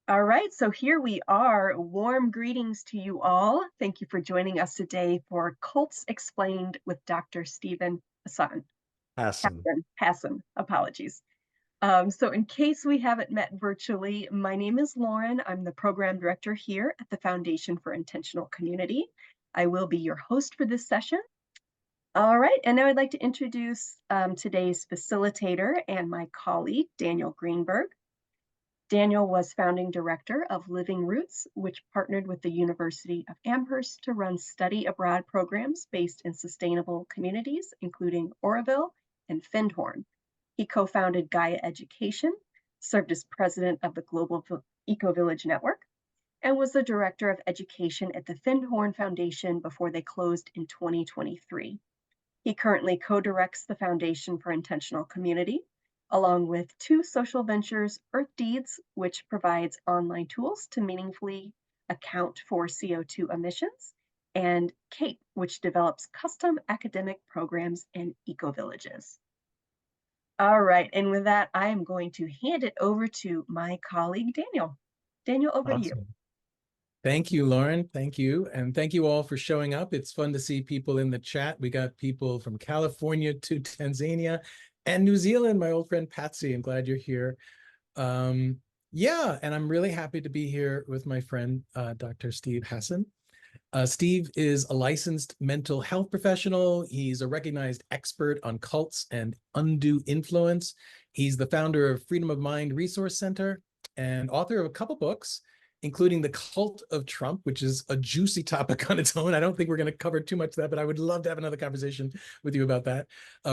All right, so here we are. Warm greetings to you all. Thank you for joining us today for Cults Explained with Dr. Stephen Hassan. Hassan. Hassan, apologies. So in case we haven't met virtually, my name is Lauren. I'm the program director here at the Foundation for Intentional Community. I will be your host for this session. All right, and now I'd like to introduce today's facilitator and my colleague, Daniel Greenberg. Daniel was founding director of Living Roots, which partnered with the University of Amherst to run study abroad programs based in sustainable communities, including Oroville and Findhorn. He co-founded Gaia Education, served as president of the Global Eco Village Network, and was the director of education at the Findhorn Foundation before they closed in 2023. He currently co-directs the Foundation for Intentional Community, along with two social ventures, Earth Deeds, which provides online tools to meaningfully account for CO2 emissions, and CAPE, which develops custom academic programs and eco-villages. All right, and with that, I am going to hand it over to my colleague, Daniel. Daniel, over to you. Awesome. Thank you, Lauren. Thank you. And thank you all for showing up. It's fun to see people in the chat. We got people from California to Tanzania and New Zealand. My old friend Patsy, I'm glad you're here. Yeah, and I'm really happy to be here with my friend, Dr. Steve Hassan. Steve is a licensed mental health professional. He's a recognized expert on cults and undue influence. He's the founder of Freedom of Mind Resource Center and author of a couple books, including The Cult of Trump, which is a juicy topic on its own. I don't think we're going to cover too much of that, but I would love to have another conversation with you about that.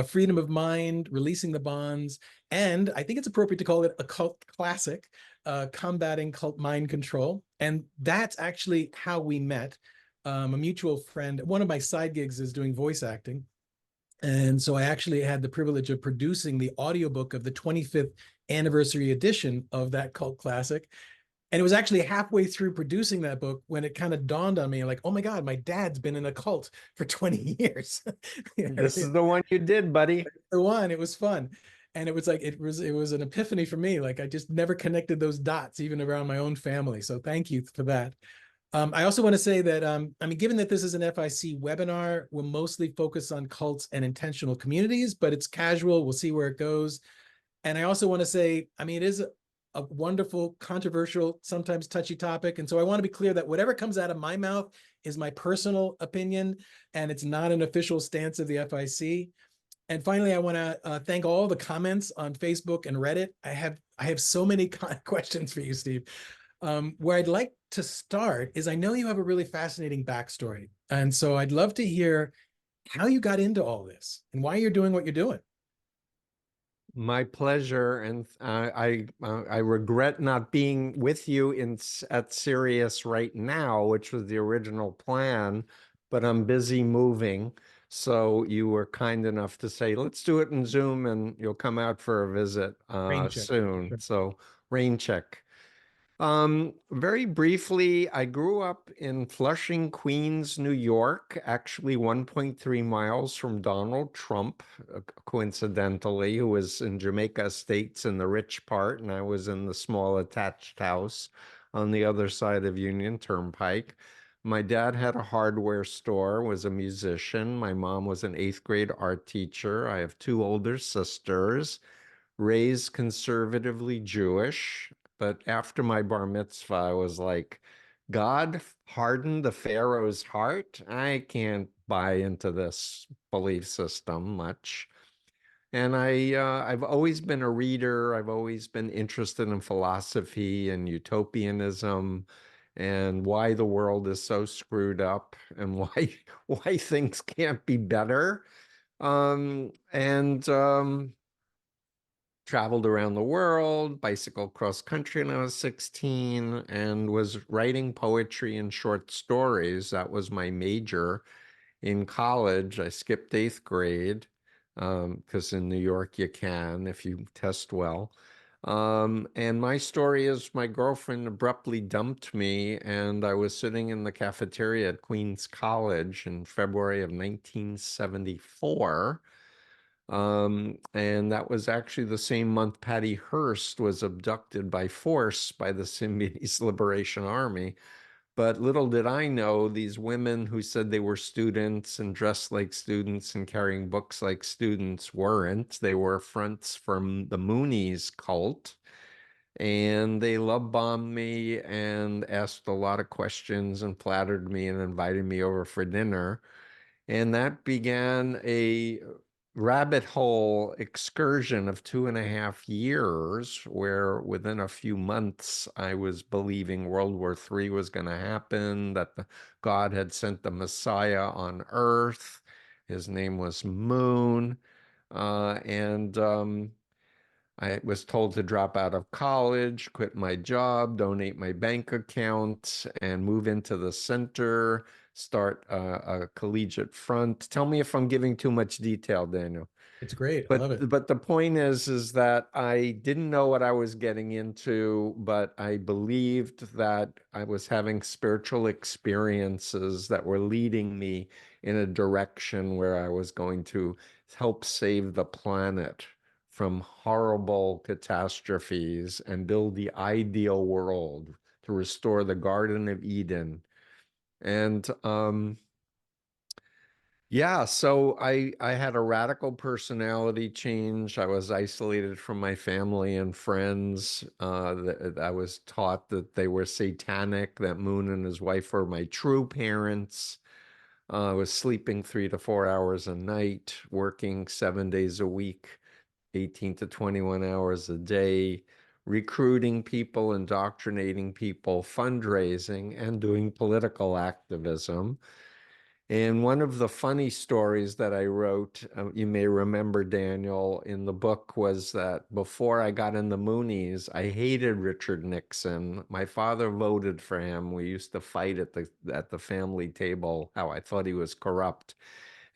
Freedom of Mind, Releasing the Bonds, and I think it's appropriate to call it a cult classic, Combating Cult Mind Control. And that's actually how we met. A mutual friend, one of my side gigs is doing voice acting. And so I actually had the privilege of producing the audiobook of the 25th anniversary edition of that cult classic. And it was actually halfway through producing that book when it kind of dawned on me, like, oh my God, my dad's been in a cult for 20 years. This is the one you did, buddy. The one, it was fun. And it was like, it was an epiphany for me. Like I just never connected those dots, even around my own family. So thank you for that. I also want to say that, I mean, given that this is an FIC webinar, we'll mostly focus on cults and intentional communities, but it's casual. We'll see where it goes. And I also want to say, I mean, it is a wonderful, controversial, sometimes touchy topic. And so I want to be clear that whatever comes out of my mouth is my personal opinion, and it's not an official stance of the FIC. And finally, I want to thank all the comments on Facebook and Reddit. I have so many questions for you, Steve. Where I'd like to start is I know you have a really fascinating backstory. And so I'd love to hear how you got into all this and why you're doing what you're doing. My pleasure, and I regret not being with you at Sirius right now, which was the original plan, but I'm busy moving. So you were kind enough to say, let's do it in Zoom, and you'll come out for a visit soon. Sure. So rain check. Very briefly, I grew up in Flushing, Queens, New York, actually 1.3 miles from Donald Trump, coincidentally, who was in Jamaica Estates in the rich part, and I was in the small attached house on the other side of Union Turnpike. My dad had a hardware store, was a musician. My mom was an 8th grade art teacher. I have two older sisters, raised conservatively Jewish. But after my bar mitzvah, I was like, God hardened the Pharaoh's heart. I can't buy into this belief system much. And I've always been a reader. I've always been interested in philosophy and utopianism and why the world is so screwed up and why things can't be better. Traveled around the world, bicycled cross country when I was 16, and was writing poetry and short stories. That was my major in college. I skipped 8th grade because in New York you can if you test well. And my story is my girlfriend abruptly dumped me, and I was sitting in the cafeteria at Queens College in February of 1974. And that was actually the same month Patty Hearst was abducted by force by the Symbionese Liberation Army. But little did I know, these women who said they were students and dressed like students and carrying books like students weren't. They were fronts from the Moonies cult. And they love bombed me and asked a lot of questions and flattered me and invited me over for dinner. And that began a rabbit hole excursion of 2.5 years, where within a few months I was believing World War III was going to happen, that God had sent the Messiah on Earth. His name was Moon. And I was told to drop out of college, quit my job, donate my bank account, and move into the center, start a collegiate front. Tell me if I'm giving too much detail, Daniel. It's great. I love it. But the point is that I didn't know what I was getting into, but I believed that I was having spiritual experiences that were leading me in a direction where I was going to help save the planet from horrible catastrophes and build the ideal world to restore the Garden of Eden. And yeah, so I had a radical personality change. I was isolated from my family and friends. I was taught that they were satanic, that Moon and his wife were my true parents. I was sleeping 3 to 4 hours a night, working 7 days a week, 18 to 21 hours a day, recruiting people, indoctrinating people, fundraising, and doing political activism. And one of the funny stories that I wrote, you may remember, Daniel, in the book, was that before I got in the Moonies, I hated Richard Nixon. My father voted for him. We used to fight at the family table, how I thought he was corrupt.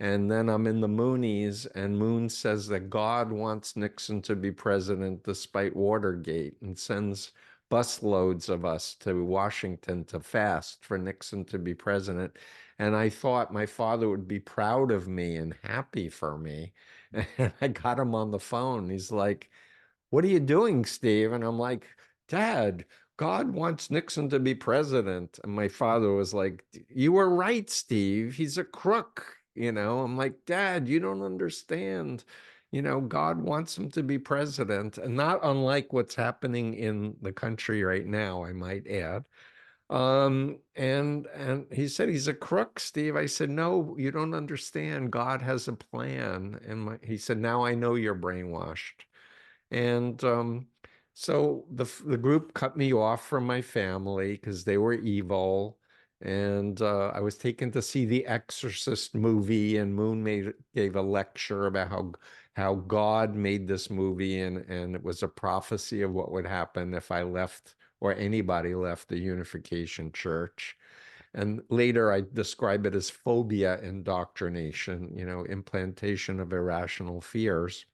And then I'm in the Moonies, and Moon says that God wants Nixon to be president despite Watergate, and sends busloads of us to Washington to fast for Nixon to be president. And I thought my father would be proud of me and happy for me. And I got him on the phone. He's like, "What are you doing, Steve?" And I'm like, "Dad, God wants Nixon to be president." And my father was like, "You were right, Steve. He's a crook." I'm like, "Dad, you don't understand. God wants him to be president." And not unlike what's happening in the country right now, I might add. And he said, "He's a crook, Steve." I said, "No, you don't understand. God has a plan." And he said, "Now I know you're brainwashed." And so the group cut me off from my family because they were evil. And I was taken to see the Exorcist movie, and Moon gave a lecture about how God made this movie, and it was a prophecy of what would happen if I left, or anybody left, the Unification Church. And later I describe it as phobia indoctrination, implantation of irrational fears.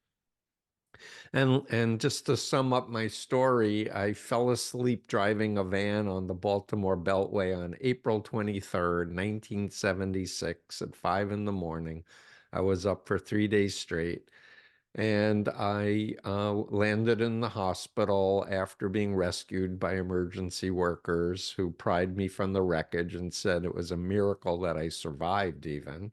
And just to sum up my story, I fell asleep driving a van on the Baltimore Beltway on April 23rd, 1976 at 5 in the morning. I was up for 3 days straight. And I landed in the hospital after being rescued by emergency workers who pried me from the wreckage and said it was a miracle that I survived even.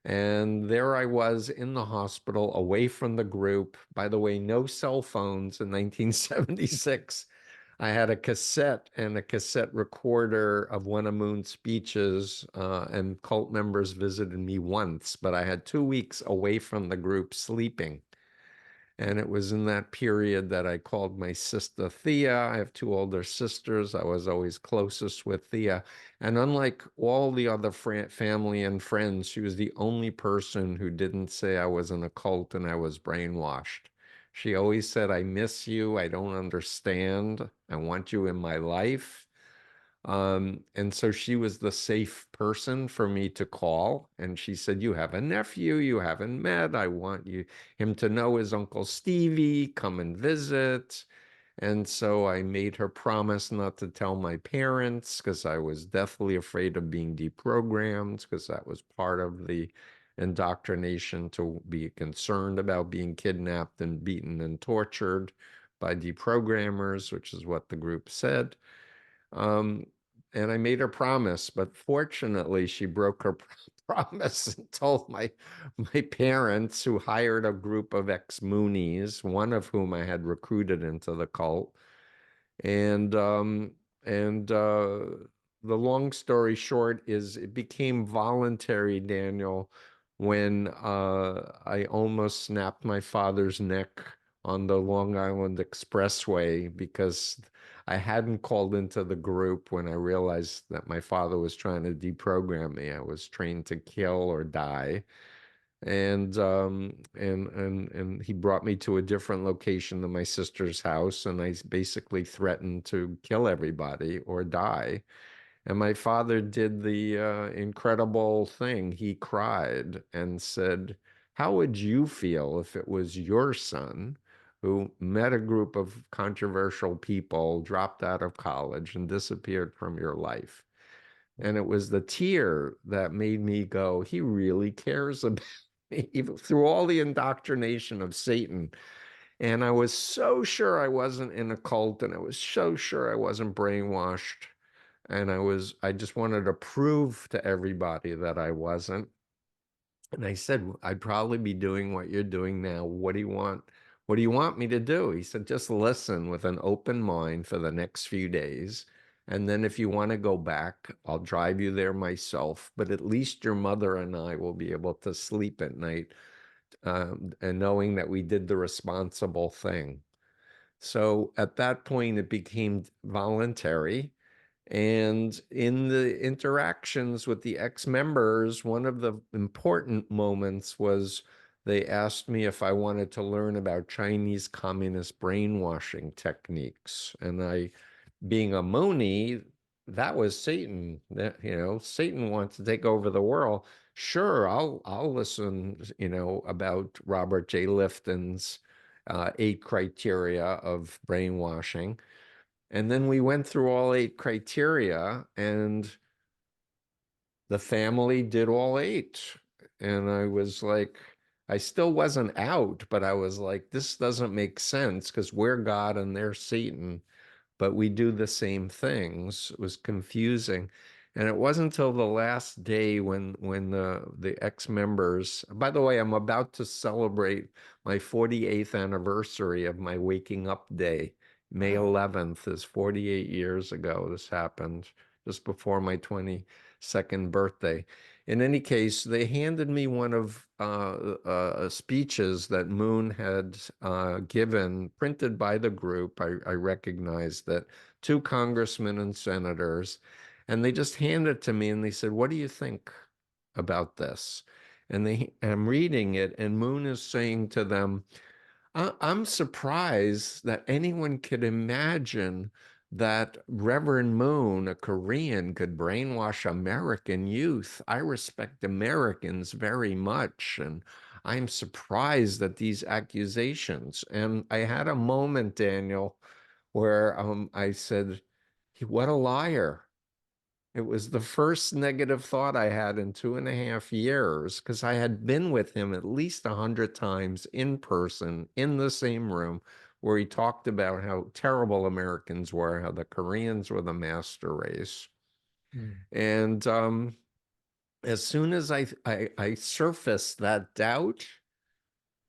And there I was in the hospital, away from the group. By the way, no cell phones in 1976. I had a cassette and a cassette recorder of one of Moon's speeches, and cult members visited me once, but I had 2 weeks away from the group sleeping. And it was in that period that I called my sister Thea. I have 2 older sisters. I was always closest with Thea. And unlike all the other family and friends, she was the only person who didn't say I was in a cult and I was brainwashed. She always said, "I miss you. I don't understand. I want you in my life." And so she was the safe person for me to call. And she said, "You have a nephew you haven't met. I want him to know his Uncle Stevie. Come and visit." And so I made her promise not to tell my parents because I was deathly afraid of being deprogrammed, because that was part of the indoctrination to be concerned about being kidnapped and beaten and tortured by deprogrammers, which is what the group said. And I made her promise, but fortunately she broke her promise and told my parents, who hired a group of ex-Moonies, one of whom I had recruited into the cult. And the long story short is it became voluntary, Daniel, when I almost snapped my father's neck on the Long Island Expressway because I hadn't called into the group when I realized that my father was trying to deprogram me. I was trained to kill or die. And he brought me to a different location than my sister's house, and I basically threatened to kill everybody or die. And my father did the incredible thing. He cried and said, "How would you feel if it was your son who met a group of controversial people, dropped out of college, and disappeared from your life?" And it was the tear that made me go, he really cares about me, even through all the indoctrination of Satan. And I was so sure I wasn't in a cult, and I was so sure I wasn't brainwashed. And I just wanted to prove to everybody that I wasn't. And I said, "I'd probably be doing what you're doing now. What do you want? What do you want me to do?" He said, "Just listen with an open mind for the next few days. And then if you want to go back, I'll drive you there myself. But at least your mother and I will be able to sleep at night, and knowing that we did the responsible thing." So at that point, it became voluntary. And in the interactions with the ex-members, one of the important moments was they asked me if I wanted to learn about Chinese communist brainwashing techniques. And I, being a Moonie, that was Satan. That, Satan wants to take over the world. Sure, I'll listen, about Robert J. Lifton's 8 criteria of brainwashing. And then we went through all 8 criteria, and the family did all 8. And I was like, I still wasn't out, but I was like, this doesn't make sense because we're God and they're Satan, but we do the same things. It was confusing. And it wasn't until the last day when the ex-members, by the way, I'm about to celebrate my 48th anniversary of my waking up day. May 11th is 48 years ago. This happened just before my 22nd birthday. In any case, they handed me one of speeches that Moon had given, printed by the group. I recognized that, 2 congressmen and senators, and they just handed it to me and they said, "What do you think about this?" And I'm reading it, and Moon is saying to them, I'm surprised that anyone could imagine that Reverend Moon, a Korean, could brainwash American youth. I respect Americans very much, and I'm surprised at these accusations." And I had a moment, Daniel, where I said, "What a liar." It was the first negative thought I had in 2.5 years, because I had been with him at least 100 times in person, in the same room, where he talked about how terrible Americans were, how the Koreans were the master race. And as soon as I surfaced that doubt,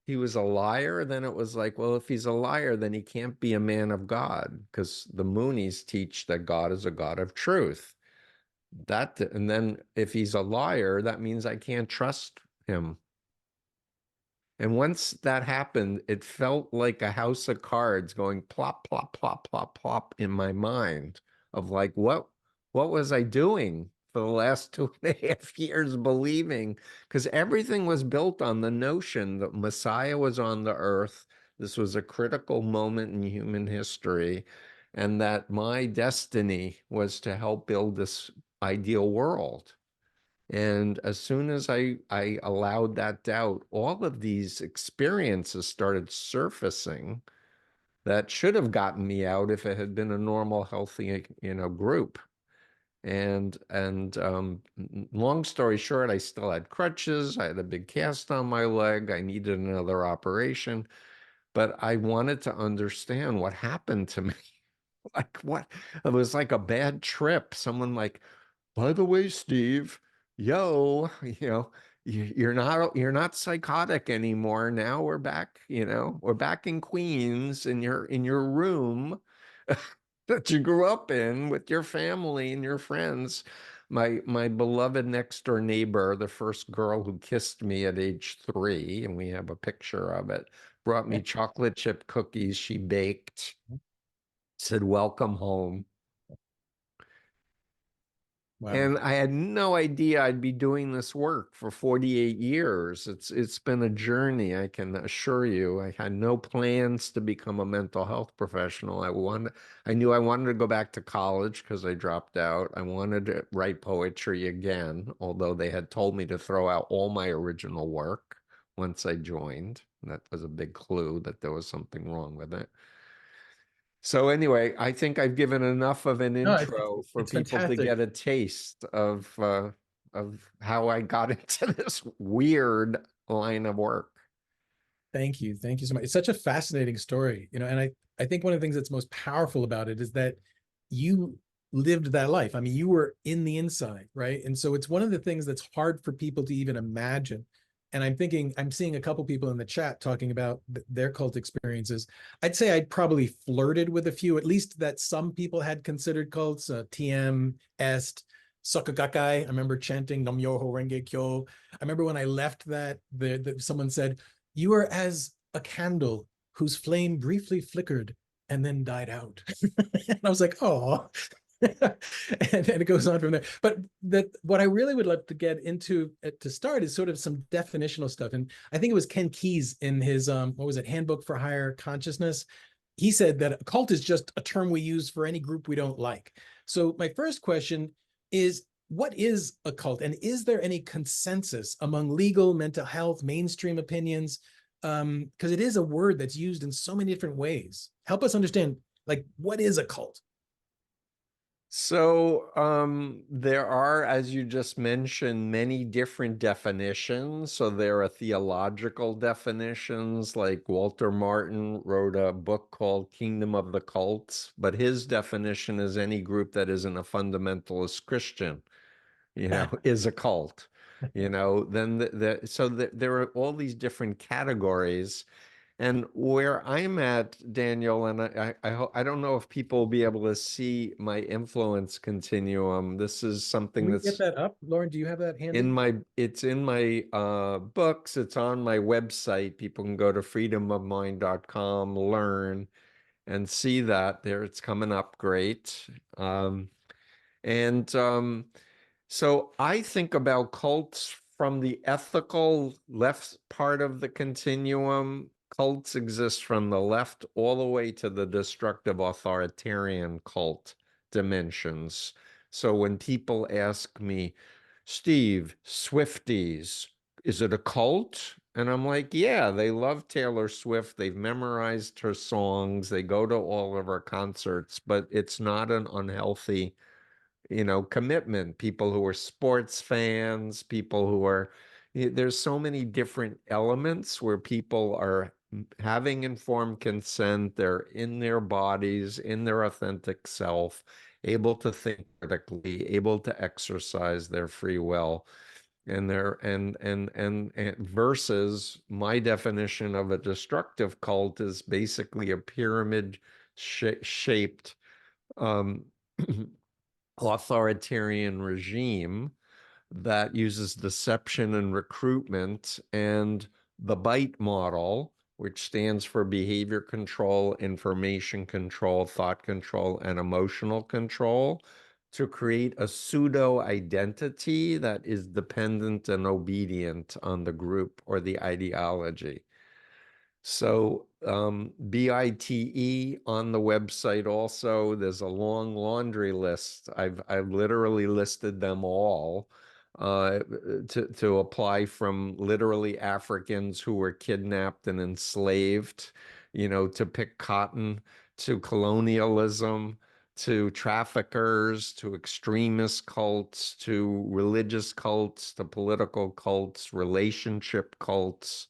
he was a liar, then it was like, well, if he's a liar, then he can't be a man of God, because the Moonies teach that God is a God of truth. And then if he's a liar, that means I can't trust him. And once that happened, it felt like a house of cards going plop, plop, plop, plop, plop in my mind of like, what was I doing for the last 2.5 years believing? Because everything was built on the notion that Messiah was on the earth. This was a critical moment in human history, and that my destiny was to help build this ideal world. And as soon as I allowed that doubt, all of these experiences started surfacing that should have gotten me out if it had been a normal, healthy, group. Long story short, I still had crutches. I had a big cast on my leg. I needed another operation, but I wanted to understand what happened to me. Like what? It was like a bad trip. Someone like, by the way, Steve, yo, you're not psychotic anymore. Now we're back, we're back in Queens in your room that you grew up in with your family and your friends. My beloved next door neighbor, the first girl who kissed me at age 3, and we have a picture of it, brought me chocolate chip cookies she baked, said, "Welcome home." Wow. And I had no idea I'd be doing this work for 48 years. It's been a journey, I can assure you. I had no plans to become a mental health professional. I knew I wanted to go back to college because I dropped out. I wanted to write poetry again, although they had told me to throw out all my original work once I joined. That was a big clue that there was something wrong with it. So anyway, I think I've given enough of an No, intro for it's people to fantastic. get a taste of how I got into this weird line of work. Thank you. Thank you so much. It's such a fascinating story, and I think one of the things that's most powerful about it is that you lived that life. I mean, you were in the inside, right? And so it's one of the things that's hard for people to even imagine. And I'm seeing a couple people in the chat talking about their cult experiences. I'd say I'd probably flirted with a few, at least that some people had considered cults, TM, Est, Sokagakai. I remember chanting Nam Myoho Renge Kyo. I remember when I left that, someone said, "You are as a candle whose flame briefly flickered and then died out." And I was like, "Oh." and it goes on from there. But what I really would love to get into to start is sort of some definitional stuff. And I think it was Ken Keyes in his what was it, Handbook for Higher Consciousness. He said that a cult is just a term we use for any group we don't like. So my first question is, what is a cult, and is there any consensus among legal, mental health, mainstream opinions? Because it is a word that's used in so many different ways. Help us understand, like, what is a cult? So there are, as you just mentioned, many different definitions. So there are theological definitions, like Walter Martin wrote a book called Kingdom of the Cults, but his definition is any group that isn't a fundamentalist Christian, is a cult. There are all these different categories. And where I'm at, Daniel, and I don't know if people will be able to see my influence continuum. This is Can something we get that's that up? Lauren, do you have that handy? it's in my books. It's on my website. People can go to freedomofmind.com, learn, and see that there. It's coming up great. And So I think about cults from the ethical left part of the continuum. Cults exist from the left all the way to the destructive authoritarian cult dimensions. So when people ask me, "Steve, Swifties, is it a cult?" And I'm like, yeah, they love Taylor Swift. They've memorized her songs. They go to all of her concerts, but it's not an unhealthy commitment. People who are sports fans, people who are, there's so many different elements where people are having informed consent. They're in their bodies, in their authentic self, able to think critically, able to exercise their free will. And versus my definition of a destructive cult is basically a pyramid shaped um, authoritarian regime that uses deception and recruitment and the BITE model, which stands for behavior control, information control, thought control, and emotional control, to create a pseudo identity that is dependent and obedient on the group or the ideology. So BITE on the website also, there's a long laundry list. I've literally listed them all to apply, from literally Africans who were kidnapped and enslaved, to pick cotton, to colonialism, to traffickers, to extremist cults, to religious cults, to political cults, relationship cults,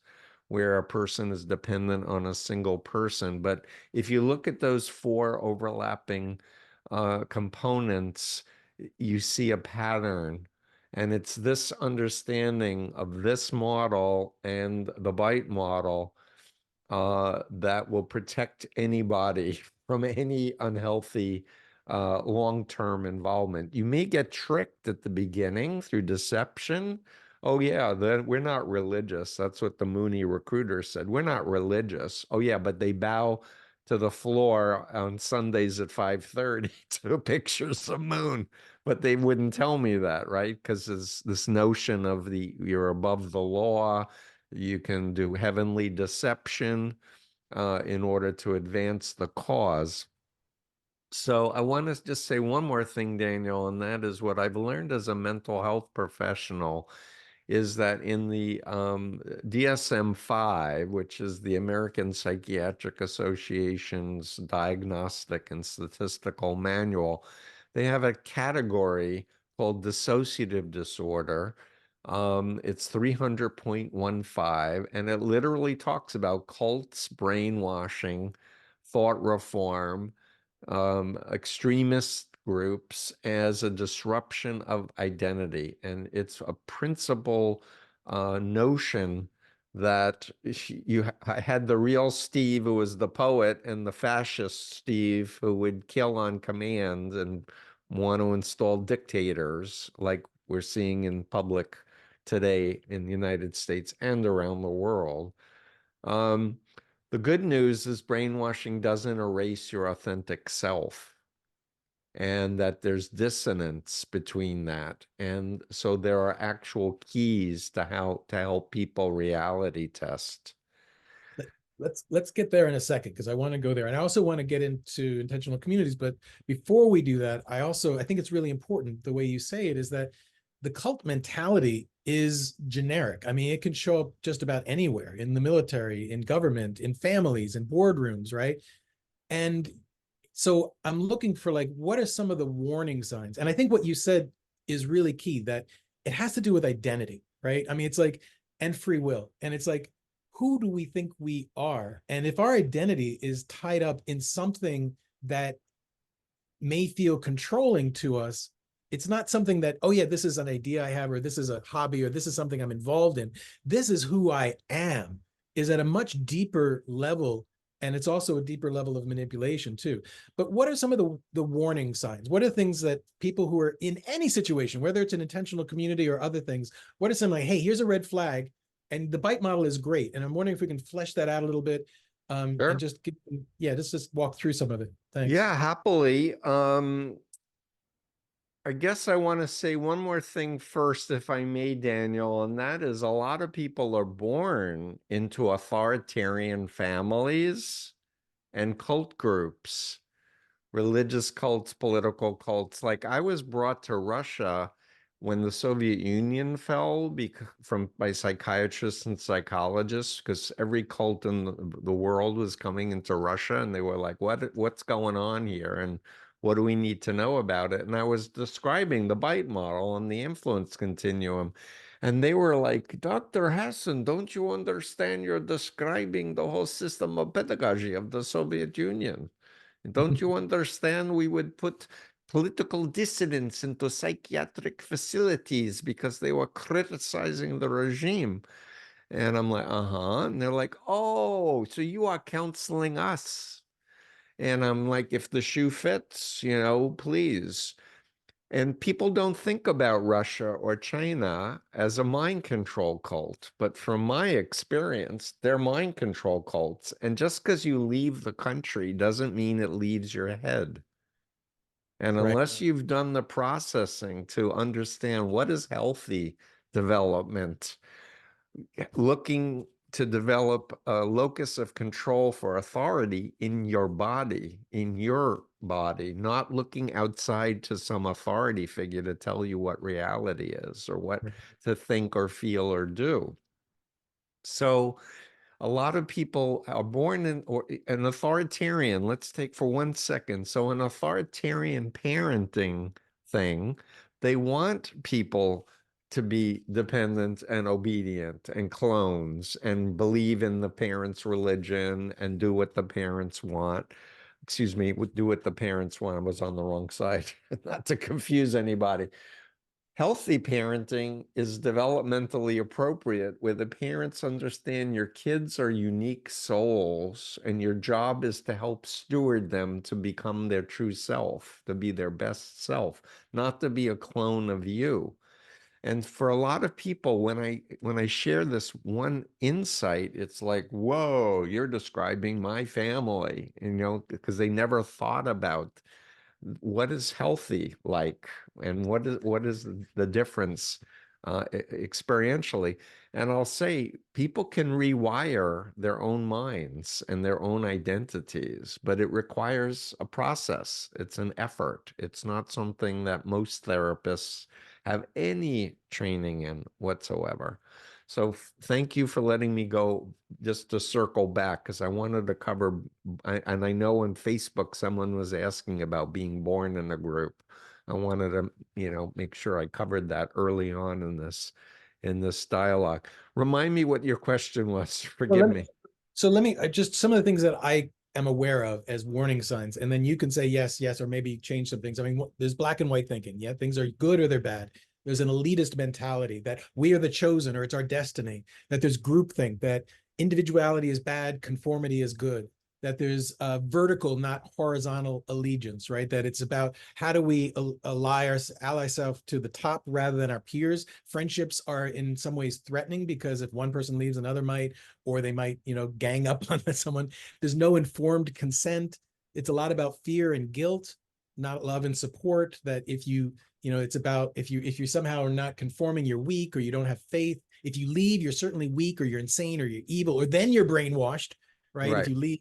where a person is dependent on a single person. But if you look at those four overlapping components, you see a pattern. And it's this understanding of this model and the bite model that will protect anybody from any unhealthy long-term involvement. You may get tricked at the beginning through deception. Oh yeah, we're not religious. That's what the Mooney recruiter said. We're not religious. Oh yeah, but they bow to the floor on Sundays at 5:30 to pictures of moon. But they wouldn't tell me that, right? Because there's this notion of you're above the law. You can do heavenly deception in order to advance the cause. So I want to just say one more thing, Daniel, and that is what I've learned as a mental health professional is that in the DSM-5, which is the American Psychiatric Association's diagnostic and statistical manual, they have a category called dissociative disorder. It's 300.15, and it literally talks about cults, brainwashing, thought reform, extremist groups as a disruption of identity. And it's a principal notion that I had the real Steve, who was the poet, and the fascist Steve, who would kill on command and want to install dictators like we're seeing in public today in the United States and around the world. The good news is brainwashing doesn't erase your authentic self, and that there's dissonance between that. And so there are actual keys to how to help people reality test. Let's get there in a second, because I want to go there. And I also want to get into intentional communities. But before we do that, I think it's really important, the way you say it, is that the cult mentality is generic. I mean, it can show up just about anywhere, in the military, in government, in families, in boardrooms, right? And so I'm looking for, like, what are some of the warning signs? And I think what you said is really key, that it has to do with identity, right? I mean, it's like, and free will. And it's like, who do we think we are? And if our identity is tied up in something that may feel controlling to us, it's not something that, oh yeah, this is an idea I have, or this is a hobby, or this is something I'm involved in. This is who I am, is at a much deeper level. And it's also a deeper level of manipulation too. But what are some of the warning signs? What are things that people who are in any situation, whether it's an intentional community or other things, what are some, like, hey, here's a red flag? And the bite model is great. And I'm wondering if we can flesh that out a little bit, Sure. and just just walk through some of it. Thanks. Yeah, happily. I guess I want to say one more thing first, if I may, Daniel, and that is a lot of people are born into authoritarian families and cult groups, religious cults, political cults. Like, I was brought to Russia when the Soviet Union fell by psychiatrists and psychologists, because every cult in the world was coming into Russia, and they were like, what's going on here? And what do we need to know about it? And I was describing the bite model and the influence continuum. And they were like, Dr. Hassan, don't you understand? You're describing the whole system of pedagogy of the Soviet Union. Don't you understand? We would put political dissidents into psychiatric facilities because they were criticizing the regime. And I'm like, uh-huh. And they're like, oh, so you are counseling us. And I'm like, if the shoe fits, please. And people don't think about Russia or China as a mind control cult. But from my experience, they're mind control cults. And just because you leave the country doesn't mean it leaves your head. And Right. unless you've done the processing to understand what is healthy development, looking to develop a locus of control for authority in your body, not looking outside to some authority figure to tell you what reality is or what to think or feel or do. So a lot of people are born in or an authoritarian. Let's take for 1 second. So an authoritarian parenting thing, they want people to be dependent and obedient and clones and believe in the parents' religion and do what the parents want. Excuse me, do what the parents want. I was on the wrong side, not to confuse anybody. Healthy parenting is developmentally appropriate, where the parents understand your kids are unique souls and your job is to help steward them to become their true self, to be their best self, not to be a clone of you. And for a lot of people, when I share this one insight, it's like, whoa, you're describing my family, because they never thought about what is healthy like, and what is the difference experientially. And I'll say people can rewire their own minds and their own identities, but it requires a process. It's an effort. It's not something that most therapists have any training in whatsoever. So thank you for letting me go, just to circle back, because I wanted to cover, and I know on Facebook someone was asking about being born in a group. I wanted to, make sure I covered that early on in this dialogue. Remind me what your question was. Forgive me. So let me just some of the things that I am aware of as warning signs, and then you can say yes, yes, or maybe change some things. I mean, there's black and white thinking. Yeah, things are good or they're bad. There's an elitist mentality that we are the chosen or it's our destiny, that there's groupthink, that individuality is bad, conformity is good, that there's a vertical, not horizontal allegiance, right? That it's about how do we ally ourselves to the top rather than our peers. Friendships are in some ways threatening because if one person leaves, another might, or they might, gang up on someone. There's no informed consent. It's a lot about fear and guilt, not love and support. That if it's about if you somehow are not conforming, you're weak or you don't have faith. If you leave, you're certainly weak or you're insane or you're evil, or then you're brainwashed, right? If you leave.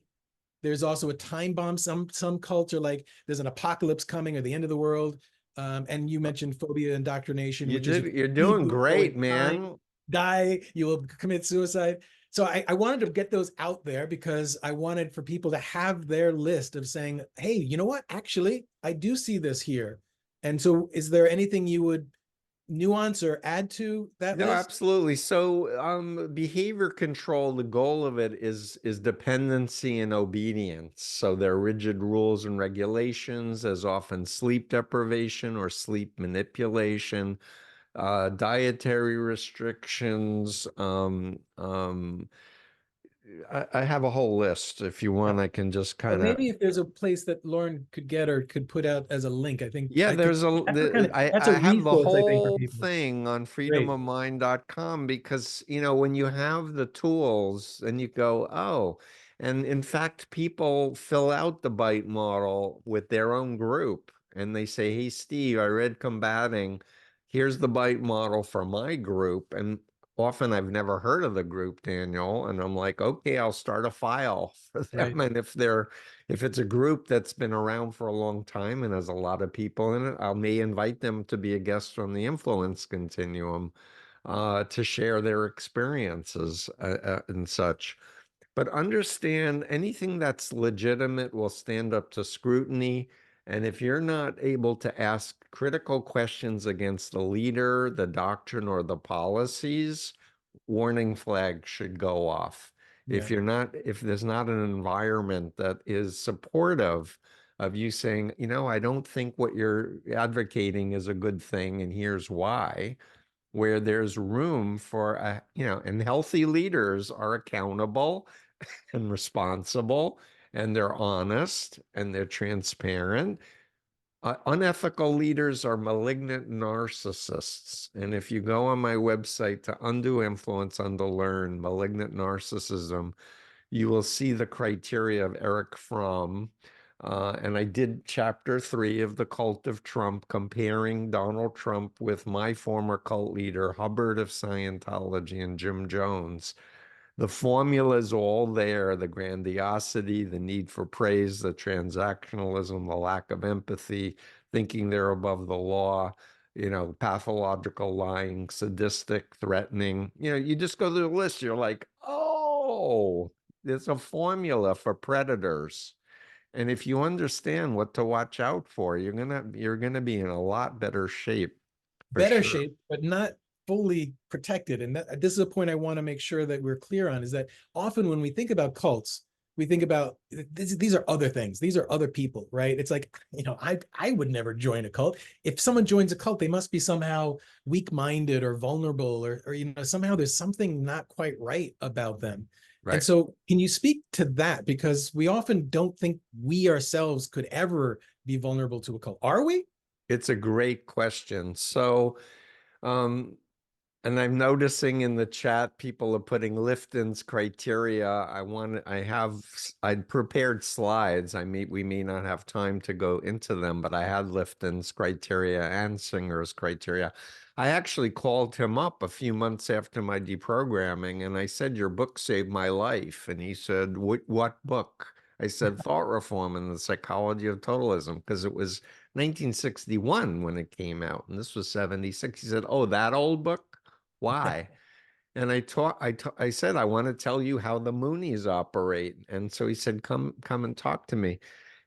There's also a time bomb. Some culture, like there's an apocalypse coming or the end of the world. And you mentioned phobia indoctrination, You're doing great, man. Die, you will commit suicide. So I wanted to get those out there because I wanted for people to have their list of saying, hey, you know what? Actually, I do see this here. And so is there anything you would nuance or add to that No, list? absolutely. So, behavior control, the goal of it is dependency and obedience. So there are rigid rules and regulations, as often sleep deprivation or sleep manipulation, dietary restrictions. I have a whole list. If you want, I can just Or kind of. maybe if there's a place that Lauren could get or could put out as a link, I think Yeah, I could. That's a I have the resource, I think, for whole people. thing on Great. freedomofmind.com, because when you have the tools and you go, oh, and in fact, people fill out the bite model with their own group and they say, hey, Steve, I read Combating. Here's the bite model for my group. And often I've never heard of the group, Daniel. And I'm like, okay, I'll start a file for them. Right. And if it's a group that's been around for a long time and has a lot of people in it, I may invite them to be a guest on the influence continuum, to share their experiences and such. But understand, anything that's legitimate will stand up to scrutiny. And if you're not able to ask critical questions against the leader, the doctrine, or the policies, warning flags should go off. Yeah. If there's not an environment that is supportive of you saying, I don't think what you're advocating is a good thing, and here's why, where there's room for and healthy leaders are accountable and responsible, and they're honest and they're transparent. Unethical leaders are malignant narcissists. And if you go on my website to Undo Influence, Unlearn Malignant Narcissism, you will see the criteria of Eric Fromm. And I did chapter 3 of The Cult of Trump, comparing Donald Trump with my former cult leader, Hubbard of Scientology, and Jim Jones. The formula is all there: the grandiosity, the need for praise, the transactionalism, the lack of empathy, thinking they're above the law, pathological lying, sadistic, threatening. You just go through the list. You're like, oh, no, there's a formula for predators. And if you understand what to watch out for, you're gonna be in a lot better shape for Better sure. shape, but not fully protected. And this is a point I want to make sure that we're clear on, is that often when we think about cults, we think about these are other things. These are other people, right? It's like, I would never join a cult. If someone joins a cult, they must be somehow weak-minded or vulnerable, or somehow there's something not quite right about them. And Right. so can you speak to that? Because we often don't think we ourselves could ever be vulnerable to a cult. Are we? It's a great question. So, and I'm noticing in the chat, people are putting Lifton's criteria. I'd prepared slides. We may not have time to go into them, but I had Lifton's criteria and Singer's criteria. I actually called him up a few months after my deprogramming, and I said, "Your book saved my life." And he said, "What book?" I said, "Thought Reform and the Psychology of Totalism," because it was 1961 when it came out, and this was 76. He said, "Oh, that old book? Why?" And I said, "I want to tell you how the Moonies operate." And so he said, come and talk to me.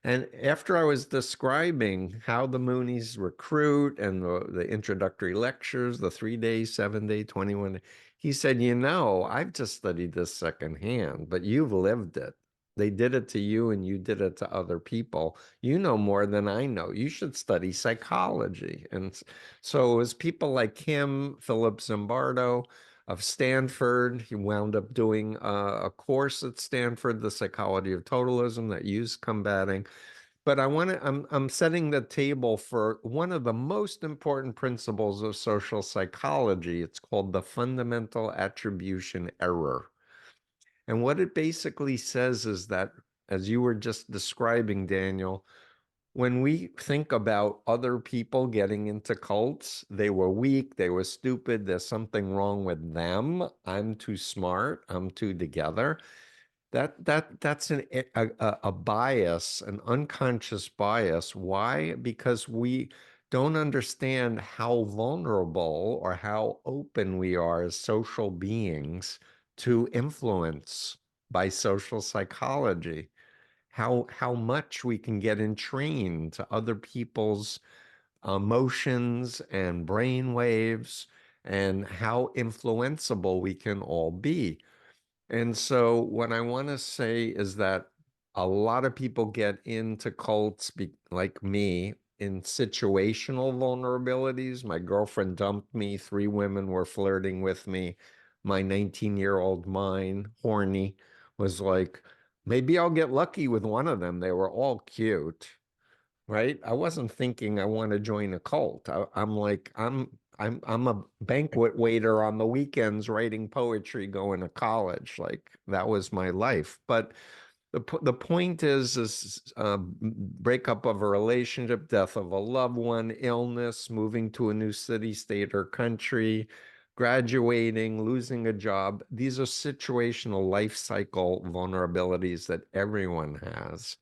And after I was describing how the Moonies recruit and the introductory lectures, the 3-day, 7-day, 21, he said, "I've just studied this secondhand, but you've lived it. They did it to you and you did it to other people. You know more than I know. You should study psychology." And so it was people like him, Philip Zimbardo of Stanford. He wound up doing a course at Stanford, The Psychology of Totalism, that used combating. But I'm setting the table for one of the most important principles of social psychology. It's called the fundamental attribution error. And what it basically says is that, as you were just describing, Daniel, when we think about other people getting into cults, they were weak, they were stupid, there's something wrong with them, I'm too smart, I'm too together. That's a bias, an unconscious bias. Why? Because we don't understand how vulnerable or how open we are as social beings to influence by social psychology. How much we can get entrained to other people's emotions and brain waves, and how influenceable we can all be. And so what I want to say is that a lot of people get into cults like me in situational vulnerabilities. My girlfriend dumped me. 3 women were flirting with me. My 19-year-old mind, horny, was like, maybe I'll get lucky with one of them. They were all cute, right? I wasn't thinking I want to join a cult. I'm like, I'm a banquet waiter on the weekends writing poetry, going to college. Like, that was my life. But the point is breakup of a relationship, death of a loved one, illness, moving to a new city, state, or country, graduating, losing a job. These are situational life cycle vulnerabilities that everyone has.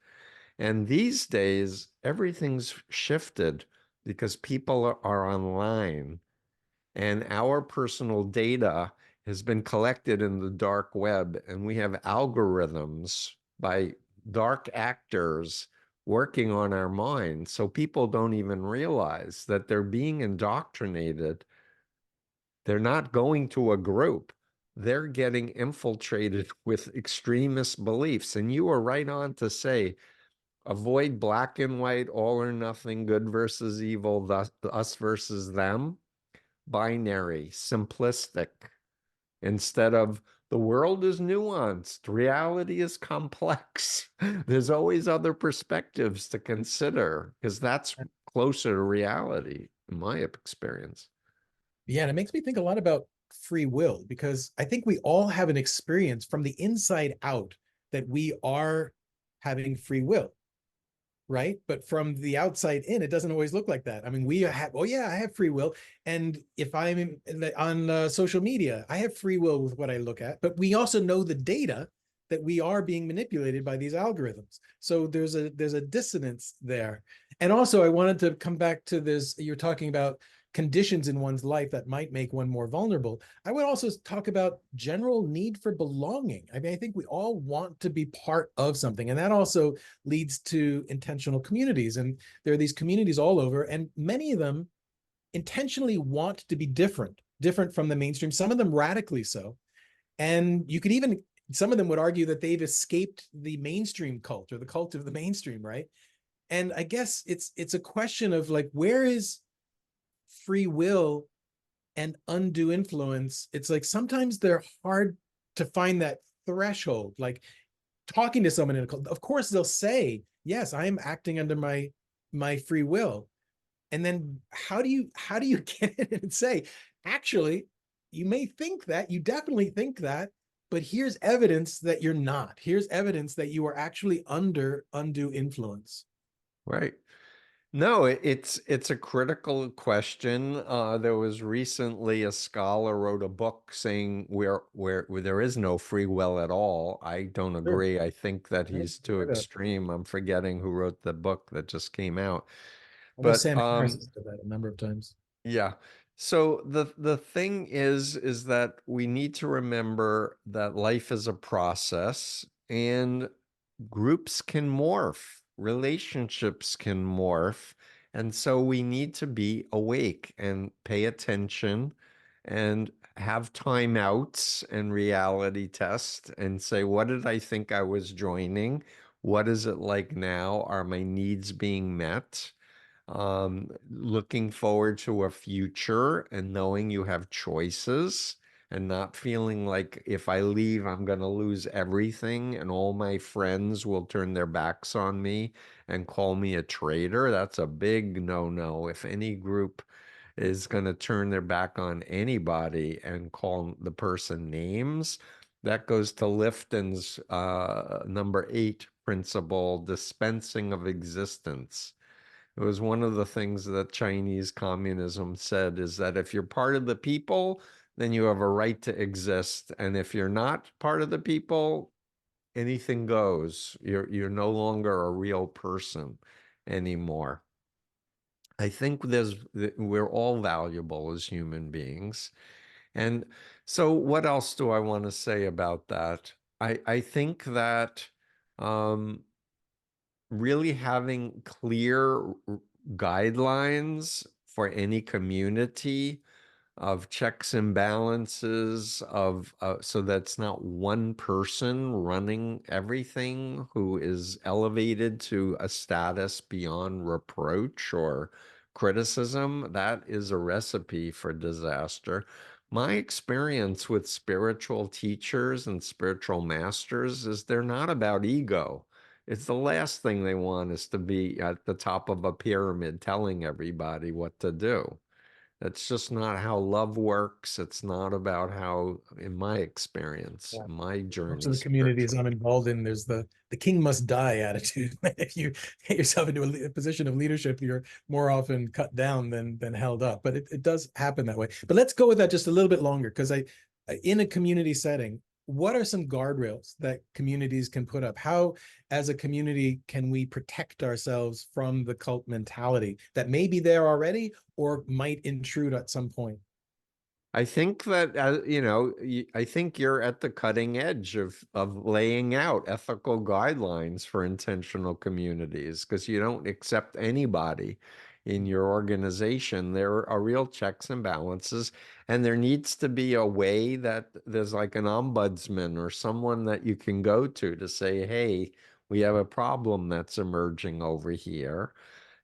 And these days, everything's shifted because people are online, and our personal data has been collected in the dark web, and we have algorithms by dark actors working on our minds. So people don't even realize that they're being indoctrinated. They're not going to a group. They're getting infiltrated with extremist beliefs. And you are right on to say, avoid black and white, all or nothing, good versus evil, us versus them. Binary, simplistic, instead of the world is nuanced, reality is complex. There's always other perspectives to consider, because that's closer to reality, in my experience. Yeah, and it makes me think a lot about free will, because I think we all have an experience from the inside out that we are having free will, right? But from the outside in, it doesn't always look like that. I mean, we have, oh yeah, I have free will. And if I'm on social media, I have free will with what I look at, but we also know the data that we are being manipulated by these algorithms. So there's a dissonance there. And also I wanted to come back to this, you're talking about conditions in one's life that might make one more vulnerable. I would also talk about general need for belonging. I mean, I think we all want to be part of something, and that also leads to intentional communities. And there are these communities all over, and many of them intentionally want to be different from the mainstream, some of them radically so. And you could even, some of them would argue that they've escaped the mainstream cult, or the cult of the mainstream, right? And I guess it's a question of like, where is free will and undue influence? It's like sometimes they're hard to find that threshold. Like talking to someone in a cult, of course they'll say, yes, I am acting under my free will. And then how do you get in and say, actually, you may think that, you definitely think that, but here's evidence that you're not. Here's evidence that you are actually under undue influence. Right. No, it's a critical question. There was recently a scholar wrote a book saying where there is no free will at all. I don't Sure. agree. I think that Right. he's too extreme. I'm forgetting who wrote the book that just came out. I know But Sam Harris has said that a number of times. yeah. So the thing is that we need to remember that life is a process, and groups can morph, relationships can morph, and so we need to be awake and pay attention and have timeouts and reality test and say, what did I think I was joining? What is it like now? Are my needs being met? Looking forward to a future and knowing you have choices and not feeling like if I leave, I'm going to lose everything and all my friends will turn their backs on me and call me a traitor. That's a big no-no. If any group is going to turn their back on anybody and call the person names, that goes to Lifton's number 8 principle, dispensing of existence. It was one of the things that Chinese communism said, is that if you're part of the people, then you have a right to exist. And if you're not part of the people, anything goes. You're no longer a real person anymore. I think we're all valuable as human beings. And so what else do I want to say about that? I think that really having clear guidelines for any community of checks and balances of so that's not one person running everything who is elevated to a status beyond reproach or criticism. That is a recipe for disaster. My experience with spiritual teachers and spiritual masters is they're not about ego. It's the last thing they want is to be at the top of a pyramid telling everybody what to do. That's just not how love works. It's not about how, in my experience, Yeah. in my Most journey of the communities spiritually. I'm involved in, there's the king must die attitude. If you get yourself into a position of leadership, you're more often cut down than held up. But it does happen that way. But let's go with that just a little bit longer, because in a community setting, what are some guardrails that communities can put up? How, as a community, can we protect ourselves from the cult mentality that may be there already or might intrude at some point? I think that, I think you're at the cutting edge of laying out ethical guidelines for intentional communities, because you don't accept anybody in your organization. There are real checks and balances, and there needs to be a way that there's like an ombudsman or someone that you can go to say, hey, we have a problem that's emerging over here.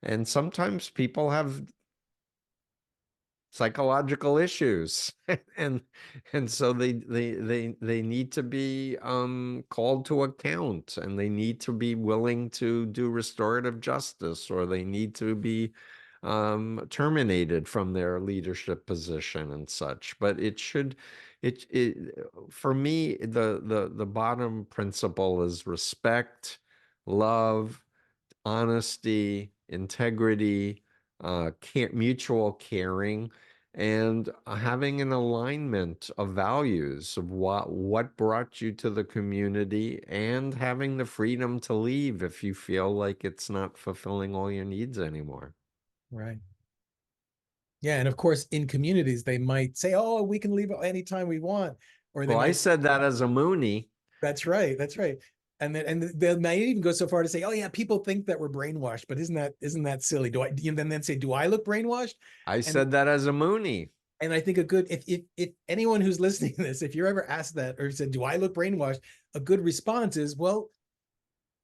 And sometimes people have psychological issues and so they need to be called to account, and they need to be willing to do restorative justice, or they need to be terminated from their leadership position and such. But it for me, the bottom principle is respect, love, honesty, integrity, mutual caring, and having an alignment of values of what brought you to the community, and having the freedom to leave if you feel like it's not fulfilling all your needs anymore. Right. Yeah, and of course, in communities, they might say, "Oh, we can leave anytime we want," or they Well, I might say, said that as a Mooney. "That's right, that's right." And they might even go so far to say, "Oh yeah, people think that we're brainwashed, but isn't that silly?" Do I then say, "Do I look brainwashed?" I And said that as a Mooney. I think a good if anyone who's listening to this, if you're ever asked that or said, "Do I look brainwashed?" a good response is, "Well,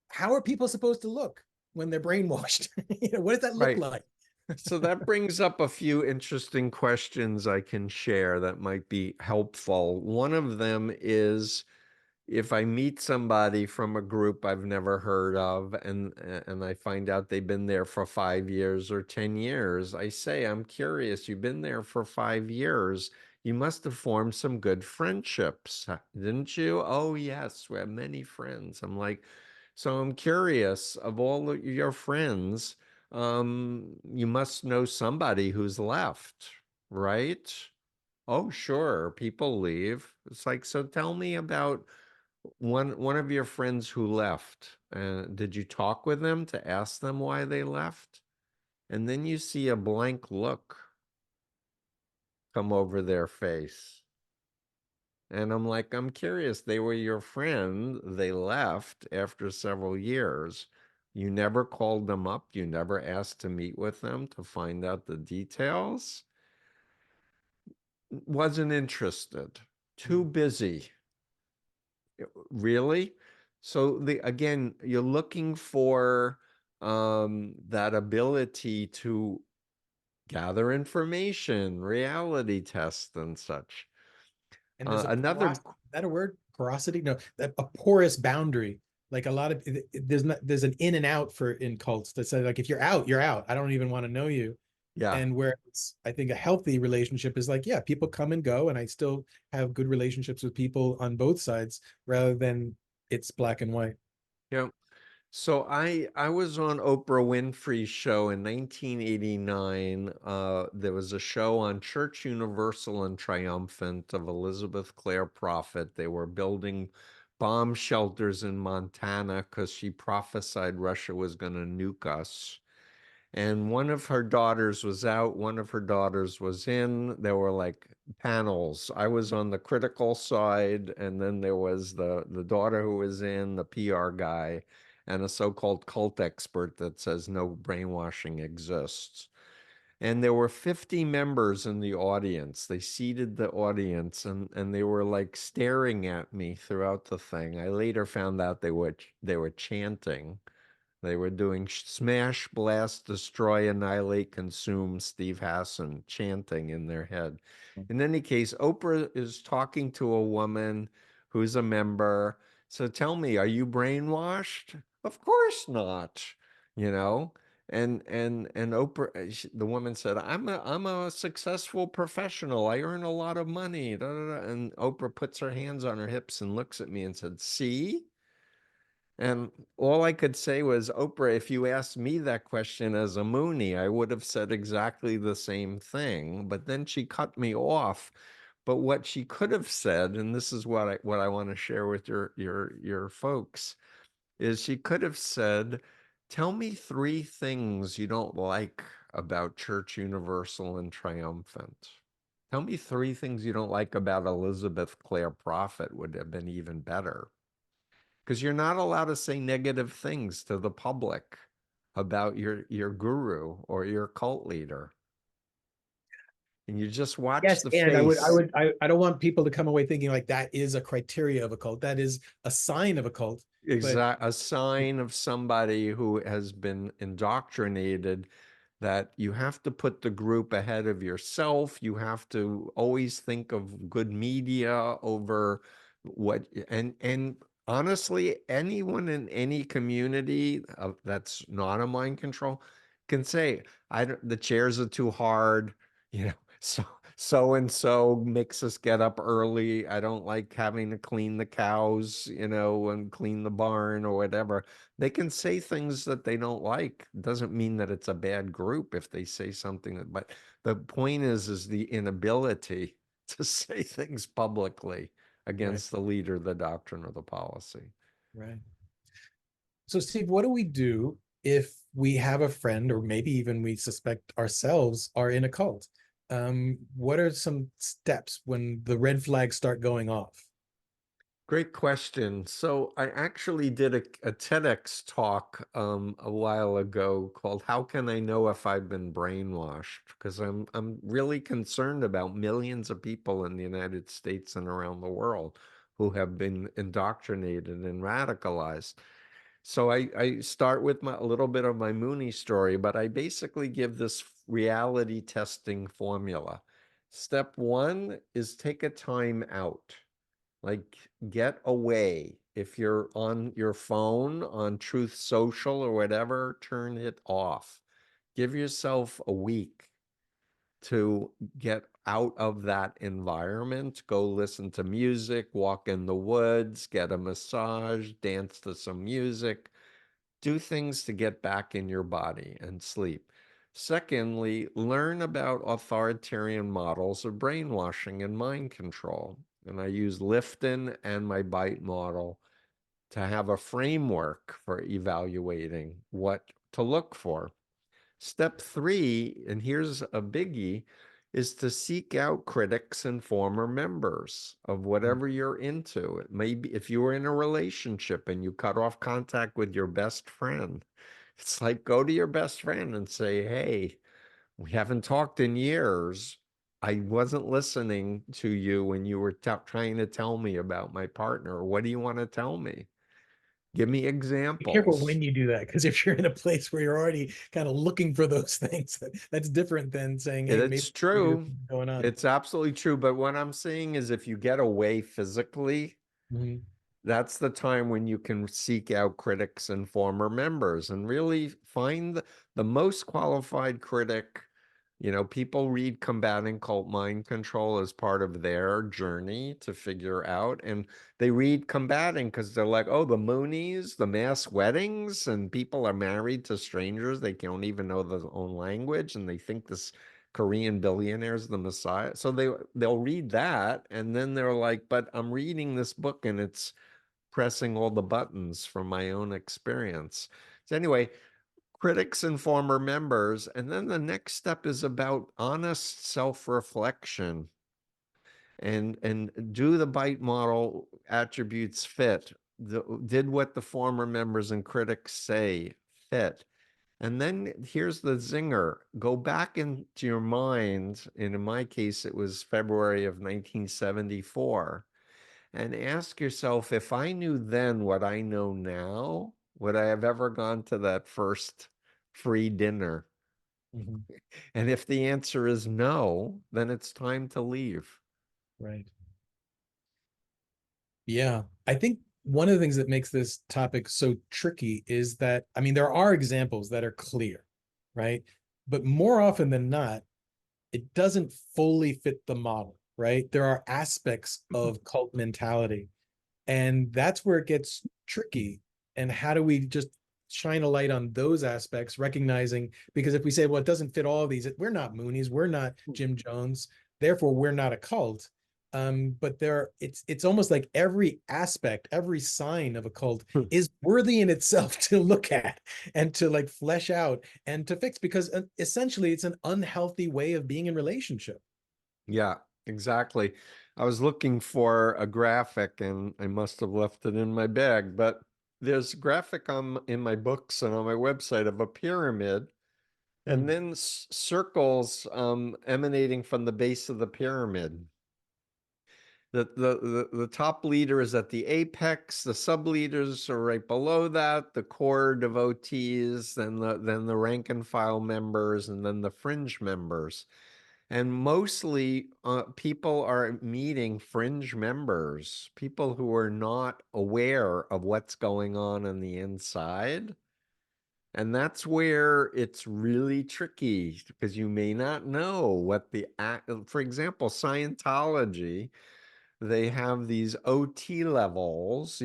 how are people supposed to look when they're brainwashed? What does that look Right. like?" So that brings up a few interesting questions I can share that might be helpful. One of them is, if I meet somebody from a group I've never heard of and I find out they've been there for 5 years or 10 years, I say, I'm curious, you've been there for 5 years. You must have formed some good friendships, didn't you? Oh, yes, we have many friends. I'm like, so I'm curious, of all of your friends, you must know somebody who's left, right? Oh, sure, people leave. It's like, so tell me about one of your friends who left. Did you talk with them to ask them why they left? And then you see a blank look come over their face. And I'm like, I'm curious. They were your friend. They left after several years. You never called them up. You never asked to meet with them to find out the details. Wasn't interested. Too busy. Really? So again, you're looking for that ability to gather information, reality test and such. And there's a Another, is that a word? Porosity? No, a porous boundary. Like a lot of there's an in and out for in cults that say like if you're out, you're out. I don't even want to know you. yeah, And where I think a healthy relationship is like, yeah, people come and go, and I still have good relationships with people on both sides rather than it's black and white. yeah. So I was on Oprah Winfrey's show in 1989. There was a show on Church Universal and Triumphant of Elizabeth Clare Prophet. They were building bomb shelters in Montana because she prophesied Russia was going to nuke us. And one of her daughters was out, one of her daughters was in. There were like panels. I was on the critical side, and then there was the daughter who was in, the PR guy, and a so-called cult expert that says no brainwashing exists. And there were 50 members in the audience. They seated the audience, and they were like staring at me throughout the thing. I later found out they were chanting. They were doing smash, blast, destroy, annihilate, consume, Steve Hassan chanting in their head. In any case, Oprah is talking to a woman who's a member. So tell me, are you brainwashed? Of course not, you know? And Oprah, the woman said, I'm a successful professional. I earn a lot of money. Da, da, da. And Oprah puts her hands on her hips and looks at me and said, see? And all I could say was, Oprah, if you asked me that question as a Mooney, I would have said exactly the same thing. But then she cut me off. But what she could have said, and this is what I want to share with your folks, is she could have said, tell me 3 things you don't like about Church Universal and Triumphant. Tell me 3 things you don't like about Elizabeth Clare Prophet would have been even better. Because you're not allowed to say negative things to the public about your guru or your cult leader. And you just watch Yes, the and face. I don't want people to come away thinking like that is a criteria of a cult. That is a sign of a cult. But A sign of somebody who has been indoctrinated that you have to put the group ahead of yourself. You have to always think of good media over what, and honestly, anyone in any community that's not a mind control can say, I don't, the chairs are too hard, you know, so and so makes us get up early. I don't like having to clean the cows, and clean the barn or whatever. They can say things that they don't like. Doesn't mean that it's a bad group if they say something but the point is the inability to say things publicly right, against the leader, the doctrine, or the policy. right. So, Steve, what do we do if we have a friend, or maybe even we suspect ourselves are in a cult? what are some steps when the red flags start going off? Great question. So I actually did a TEDx talk a while ago called "How Can I Know If I've Been Brainwashed?" Because I'm really concerned about millions of people in the United States and around the world who have been indoctrinated and radicalized. So I start with a little bit of my Mooney story, but I basically give this reality testing formula. Step one is take a time out. Like, get away. If you're on your phone, on Truth Social or whatever, turn it off. Give yourself a week to get out of that environment. Go listen to music, walk in the woods, get a massage, dance to some music. Do things to get back in your body and sleep. Secondly, learn about authoritarian models of brainwashing and mind control. And I use Lifton and my BITE model to have a framework for evaluating what to look for. Step three, and here's a biggie, is to seek out critics and former members of whatever you're into. It may be if you were in a relationship and you cut off contact with your best friend, it's like go to your best friend and say, hey, we haven't talked in years. I wasn't listening to you when you were trying to tell me about my partner. What do you want to tell me? Give me Be careful examples. when you do that, because if you're in a place where you're already kind of looking for those things, that's different than saying, hey, maybe It's true. something going on. It's absolutely true. But what I'm saying is if you get away physically, Mhm. that's the time when you can seek out critics and former members and really find the most qualified critic. You know, people read Combating Cult Mind Control as part of their journey to figure out, and they read Combating because they're like, oh, the Moonies, the mass weddings, and people are married to strangers. They don't even know their own language, and they think this Korean billionaire is the Messiah. So they'll read that, and then they're like, but I'm reading this book and it's pressing all the buttons from my own experience. So anyway, critics and former members. And then the next step is about honest self-reflection and do the BITE model attributes fit? Did what the former members and critics say fit? And then here's the zinger. Go back into your mind, and in my case, it was February of 1974, and ask yourself, if I knew then what I know now, would I have ever gone to that first free dinner? Mhm. And if the answer is no, then it's time to leave. Right. Yeah. I think one of the things that makes this topic so tricky is that, I mean, there are examples that are clear, right? But more often than not, it doesn't fully fit the model, right? There are aspects of cult mentality, and that's where it gets tricky. And how do we just shine a light on those aspects, recognizing, because if we say, well, it doesn't fit all of these, we're not Moonies, we're not Jim Jones, therefore we're not a cult. But it's almost like every aspect, every sign of a cult is worthy in itself to look at and to like flesh out and to fix, because essentially it's an unhealthy way of being in relationship. Yeah, exactly. I was looking for a graphic and I must have left it in my bag, but there's a graphic in my books and on my website of a pyramid, and then circles emanating from the base of the pyramid. The top leader is at the apex, the sub leaders are right below that, the core devotees, then the rank and file members, and then the fringe members. And mostly people are meeting fringe members, people who are not aware of what's going on the inside. And that's where it's really tricky because you may not know what for example, Scientology, they have these OT levels,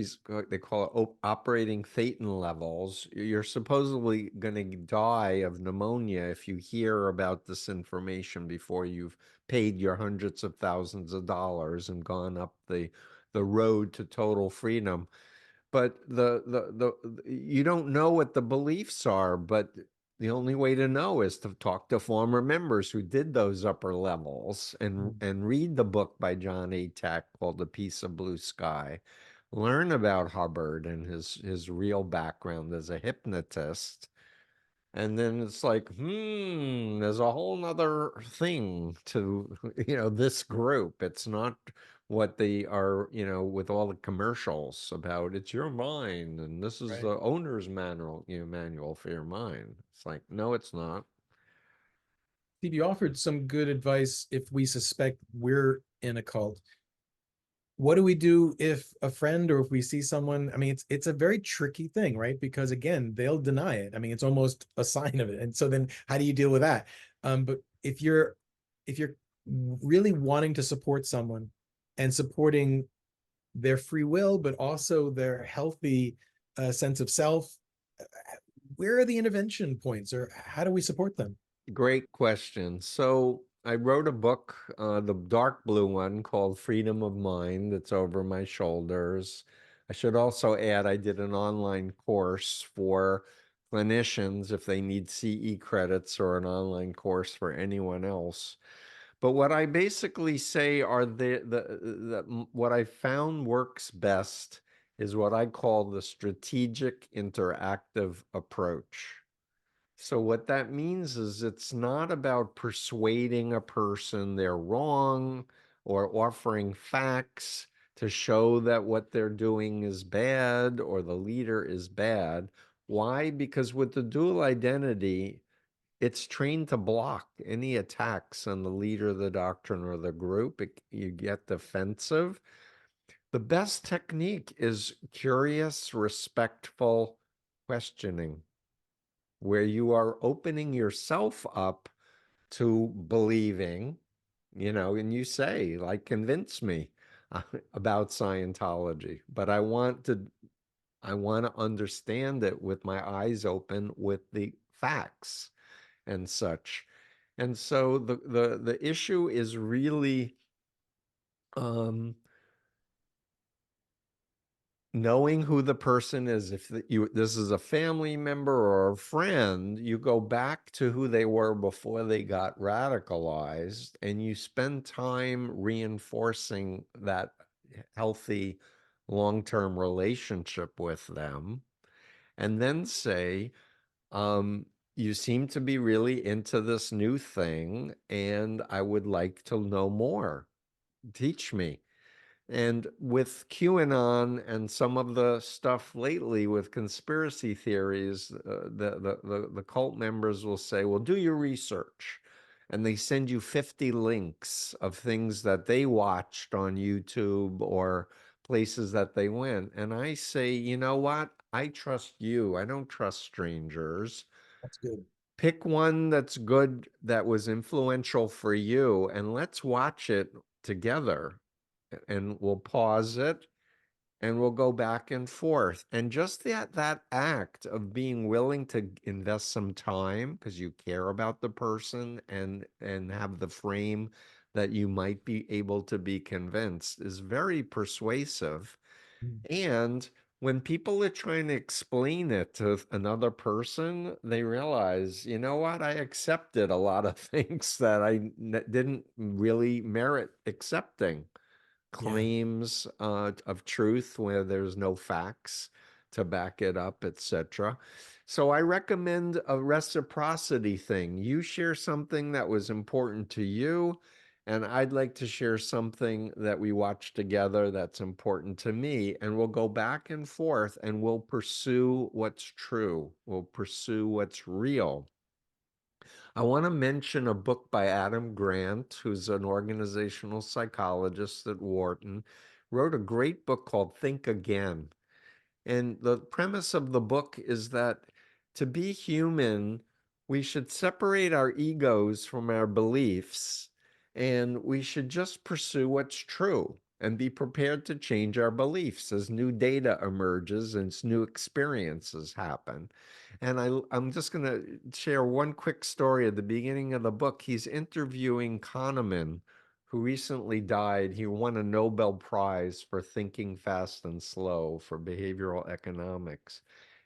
they call it operating thetan levels. You're supposedly going to die of pneumonia if you hear about this information before you've paid your hundreds of thousands of dollars and gone up the road to total freedom. But you don't know what the beliefs are, but the only way to know is to talk to former members who did those upper levels and read the book by John A. Tech called A Piece of Blue Sky. Learn about Hubbard and his real background as a hypnotist. And then it's like, there's a whole nother thing to, this group. It's not what they are, with all the commercials about it's your mind and this is the owner's manual for your mind. It's like, no, it's not. Steve, you offered some good advice if we suspect we're in a cult. What do we do if a friend or if we see someone? I mean, it's a very tricky thing, right? Because again, they'll deny it. I mean, it's almost a sign of it. And so then how do you deal with that? But if you're really wanting to support someone and supporting their free will, but also their healthy sense of self, where are the intervention points, or how do we support them? Great question. So I wrote a book, the dark blue one called Freedom of Mind. That's over my shoulders. I should also add, I did an online course for clinicians if they need CE credits, or an online course for anyone else. But what I basically say are what I found works best is what I call the strategic interactive approach. So what that means is it's not about persuading a person they're wrong or offering facts to show that what they're doing is bad or the leader is bad. Why? Because with the dual identity, it's trained to block any attacks on the leader, the doctrine, or the group. You get defensive. The best technique is curious, respectful questioning, where you are opening yourself up to believing, and you say, like, convince me about Scientology, but I want to understand it with my eyes open with the facts and such. And so the issue is really knowing who the person is. If this is a family member or a friend, you go back to who they were before they got radicalized, and you spend time reinforcing that healthy long-term relationship with them, and then say, you seem to be really into this new thing, and I would like to know more. Teach me. And with QAnon and some of the stuff lately with conspiracy theories, the cult members will say, well, do your research. And they send you 50 links of things that they watched on YouTube or places that they went. And I say, you know what? I trust you. I don't trust strangers. That's good. Pick one that's good, that was influential for you, and let's watch it together. And we'll pause it and we'll go back and forth. And just that act of being willing to invest some time because you care about the person and have the frame that you might be able to be convinced is very persuasive. And when people are trying to explain it to another person, they realize, you know what, I accepted a lot of things that I didn't really merit accepting. Claims of truth where there's no facts to back it up, etc. So I recommend a reciprocity thing. You share something that was important to you, and I'd like to share something that we watched together that's important to me, and we'll go back and forth and we'll pursue what's true. We'll pursue what's real. I want to mention a book by Adam Grant, who's an organizational psychologist at Wharton, wrote a great book called Think Again. And the premise of the book is that to be human, we should separate our egos from our beliefs, and we should just pursue what's true and be prepared to change our beliefs as new data emerges and as new experiences happen. And I'm just going to share one quick story at the beginning of the book. He's interviewing Kahneman, who recently died. He won a Nobel Prize for thinking fast and slow for behavioral economics.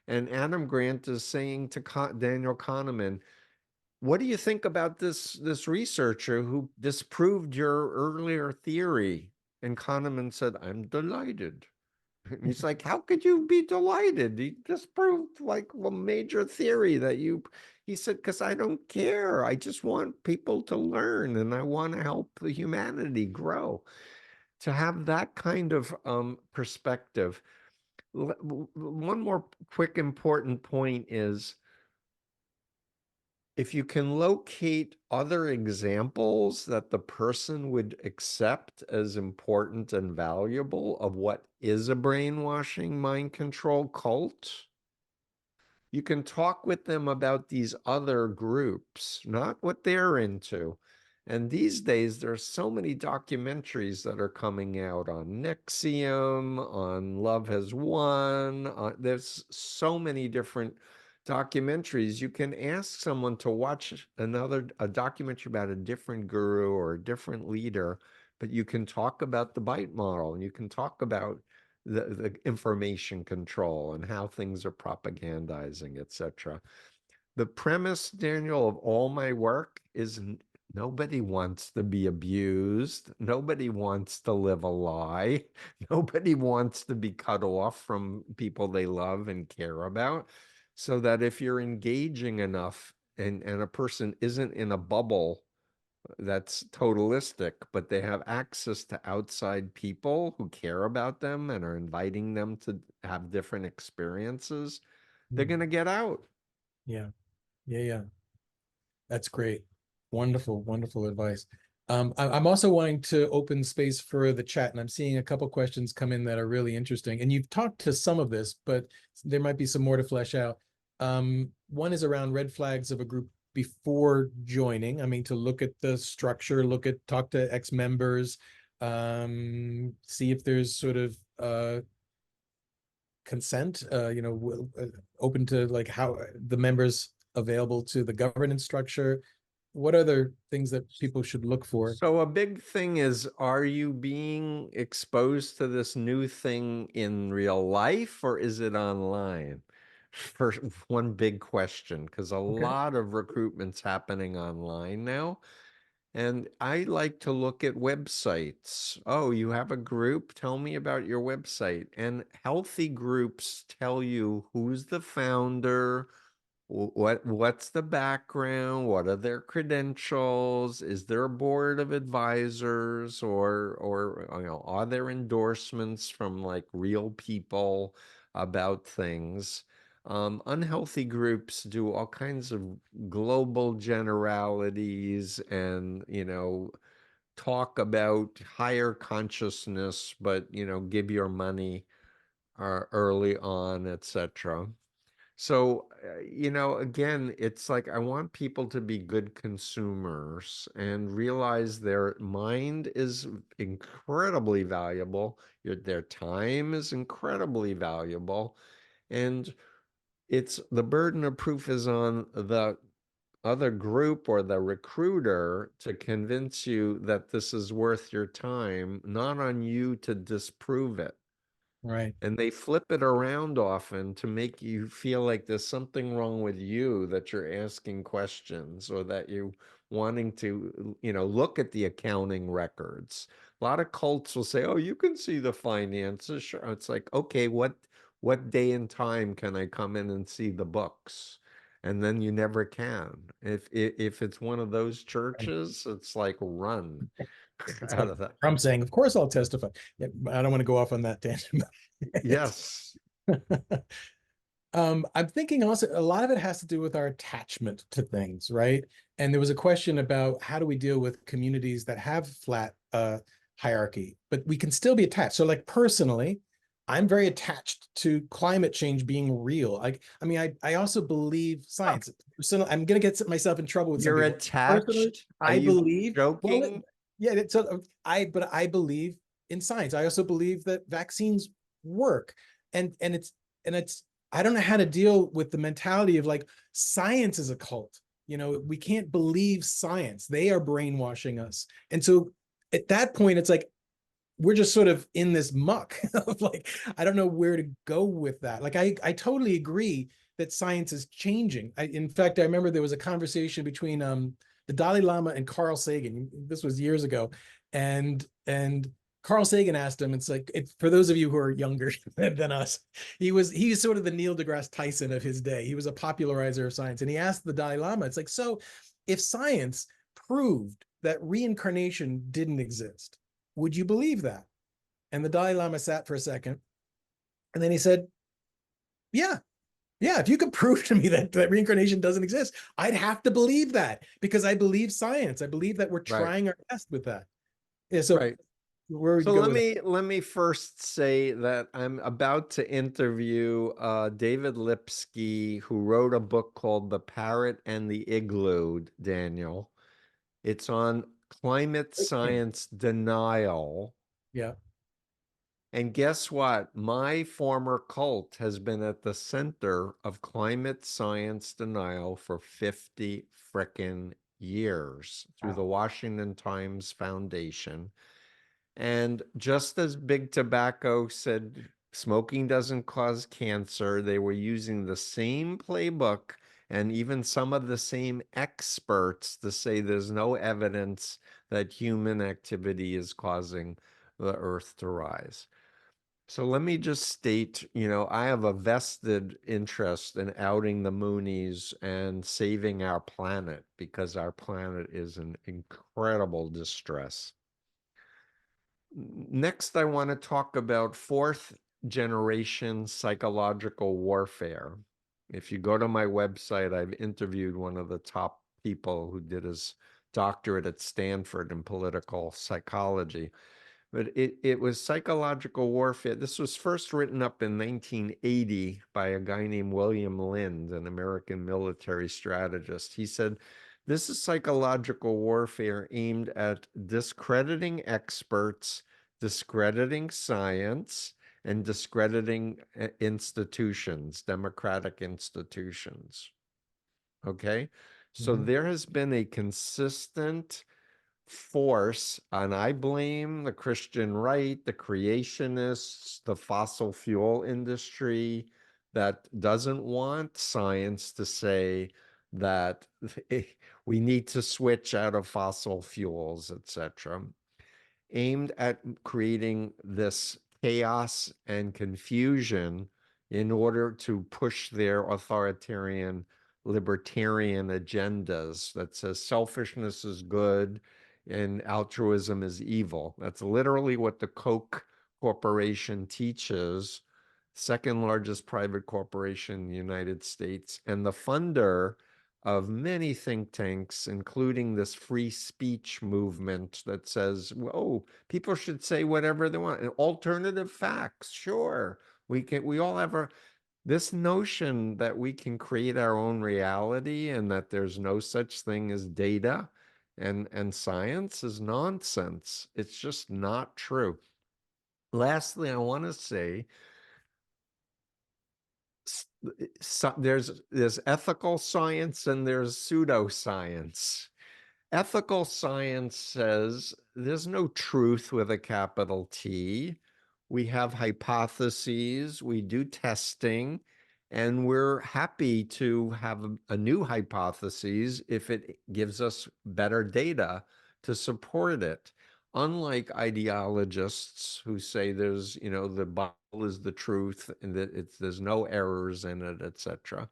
And Adam Grant is saying to Daniel Kahneman, what do you think about this researcher who disproved your earlier theory? And Kahneman said, I'm delighted. And he's like, how could you be delighted? He disproved like a major theory that he said, because I don't care. I just want people to learn and I want to help the humanity grow. To have that kind of perspective. One more quick important point is, if you can locate other examples that the person would accept as important and valuable of what is a brainwashing mind control cult, you can talk with them about these other groups, not what they're into. And these days, there's so many documentaries that are coming out on Nexium, on Love Has Won. There's so many different documentaries. You can ask someone to watch a documentary about a different guru or a different leader, but you can talk about the bite model and you can talk about the information control and how things are propagandizing, etc. The premise, Daniel, of all my work is nobody wants to be abused. Nobody wants to live a lie. Nobody wants to be cut off from people they love and care about. So that if you're engaging enough and a person isn't in a bubble that's totalistic, but they have access to outside people who care about them and are inviting them to have different experiences, they're going to get out. Yeah. Yeah. That's great. Wonderful, wonderful advice. I'm also wanting to open space for the chat, and I'm seeing a couple questions come in that are really interesting. And you've talked to some of this, but there might be some more to flesh out. One is around red flags of a group before joining. I mean, to look at the structure, talk to ex-members, see if there's sort of consent, open to like how the members available to the governance structure. What other things that people should look for? So a big thing is, are you being exposed to this new thing in real life or is it online? For one big question, because a lot of recruitment's happening online now. And I like to look at websites. Oh, you have a group? Tell me about your website. And healthy groups tell you who's the founder, what's the background, what are their credentials, is there a board of advisors, or are there endorsements from like real people about things. Unhealthy groups do all kinds of global generalities and, talk about higher consciousness, but, give your money early on, etc. So, again, it's like I want people to be good consumers and realize their mind is incredibly valuable. Their time is incredibly valuable. And it's the burden of proof is on the other group or the recruiter to convince you that this is worth your time, not on you to disprove it. Right. And they flip it around often to make you feel like there's something wrong with you, that you're asking questions or that you're wanting to, look at the accounting records. A lot of cults will say, oh, you can see the finances. Sure. It's like, okay, what day and time can I come in and see the books? And then you never can. If it's one of those churches, it's like run It's out like of that. Trump saying, of course I'll testify. Yeah, I don't want to go off on that tangent. Yes. I'm thinking also a lot of it has to do with our attachment to things, right? And there was a question about how do we deal with communities that have flat hierarchy, but we can still be attached. So like personally, I'm very attached to climate change being real. I also believe science. So I'm going to get myself in trouble with some You're people. attached? Personally, Are I you believe. joking? Well, yeah, so but I believe in science. I also believe that vaccines work, and it's I don't know how to deal with the mentality of like science is a cult. We can't believe science. They are brainwashing us. And so at that point, it's like, we're just sort of in this muck of like, I don't know where to go with that. Like, I totally agree that science is changing. In fact, I remember there was a conversation between the Dalai Lama and Carl Sagan. This was years ago, and Carl Sagan asked him, it's like, for those of you who are younger than us, he's sort of the Neil deGrasse Tyson of his day. He was a popularizer of science, and he asked the Dalai Lama, it's like, so if science proved that reincarnation didn't exist, would you believe that? And the Dalai Lama sat for a second, and then he said, yeah, if you could prove to me that reincarnation doesn't exist, I'd have to believe that, because I believe science. I believe that we're Right. trying our best with that. Yeah, so Right. where would So you go with that? let me first say that I'm about to interview David Lipsky, who wrote a book called The Parrot and the Igloo, Daniel. It's on climate Okay. science denial. Yeah. And guess what? My former cult has been at the center of climate science denial for 50 frickin' years through the Wow. Washington Times Foundation. And just as Big Tobacco said smoking doesn't cause cancer, they were using the same playbook and even some of the same experts to say there's no evidence that human activity is causing the earth to rise. So let me just state, I have a vested interest in outing the Moonies and saving our planet because our planet is in incredible distress. Next, I want to talk about fourth generation psychological warfare. If you go to my website, I've interviewed one of the top people who did his doctorate at Stanford in political psychology. But it was psychological warfare. This was first written up in 1980 by a guy named William Lind, an American military strategist. He said, this is psychological warfare aimed at discrediting experts, discrediting science, and discrediting institutions, democratic institutions. Okay? So there has been a consistent force, and I blame the Christian right, the creationists, the fossil fuel industry that doesn't want science to say that we need to switch out of fossil fuels, etc., aimed at creating this chaos and confusion in order to push their authoritarian libertarian agendas that says selfishness is good and altruism is evil. That's literally what the Koch corporation teaches, second largest private corporation in the United States, and the funder of many think tanks, including this free speech movement that says, "Whoa, people should say whatever they want." And alternative facts, sure. We all have this notion that we can create our own reality and that there's no such thing as data and science is nonsense. It's just not true. Lastly, I want to say there's ethical science and there's pseudoscience. Ethical science says there's no truth with a capital T. We have hypotheses, we do testing, and we're happy to have a new hypothesis if it gives us better data to support it. Unlike ideologists who say there's, the Bible is the truth and that there's no errors in it, etc.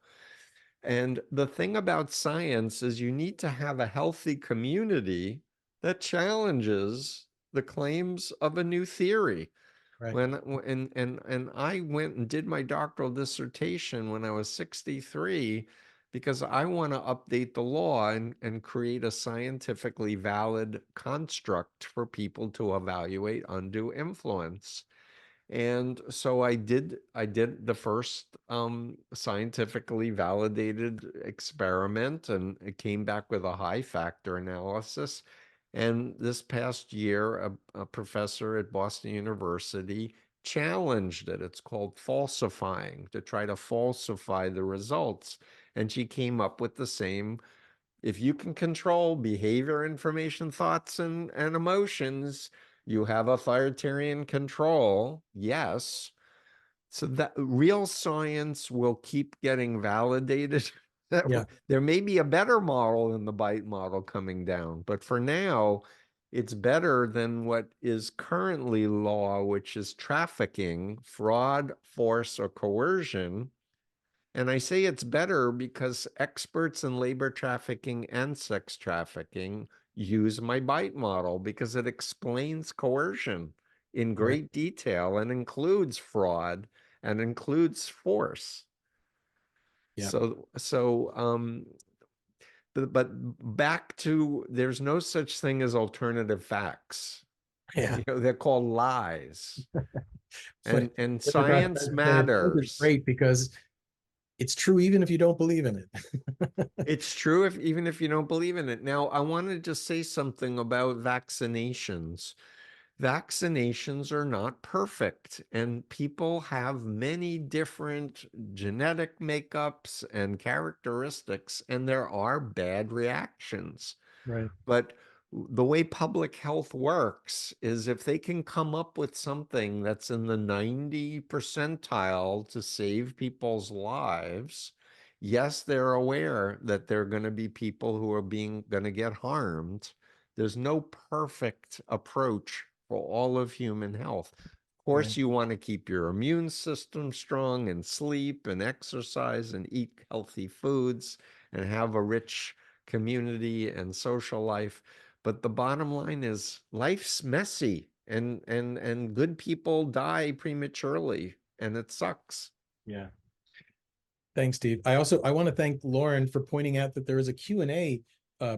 And the thing about science is you need to have a healthy community that challenges the claims of a new theory. Right. And I went and did my doctoral dissertation when I was 63 because I want to update the law and create a scientifically valid construct for people to evaluate undue influence. And so I did the first scientifically validated experiment, and it came back with a high factor analysis. And this past year, a professor at Boston University challenged it. It's called falsifying, to try to falsify the results. And she came up with the same, if you can control behavior, information, thoughts, and emotions, You have authoritarian control, yes. So that real science will keep getting validated. Yeah. There may be a better model than the bite model coming down, but for now, it's better than what is currently law, which is trafficking, fraud, force, or coercion. And I say it's better because experts in labor trafficking and sex trafficking use my bite model because it explains coercion in Right. great detail and includes fraud and includes force. Yeah. But back to there's no such thing as alternative facts. Yeah. You know, they're called lies. Funny. And Democrats science said it's matters. great because it's true even if you don't believe in it. It's true even if you don't believe in it. Now, I want to just say something about vaccinations. Vaccinations are not perfect, and people have many different genetic makeups and characteristics, and there are bad reactions. Right. But the way public health works is if they can come up with something that's in the 90 percentile to save people's lives, yes, they're aware that there are going to be people who are going to get harmed. There's no perfect approach for all of human health. Of course, Right. you want to keep your immune system strong and sleep and exercise and eat healthy foods and have a rich community and social life. But the bottom line is life's messy and good people die prematurely and it sucks. Yeah. Thanks, Steve. I want to thank Lauren for pointing out that there is a Q&A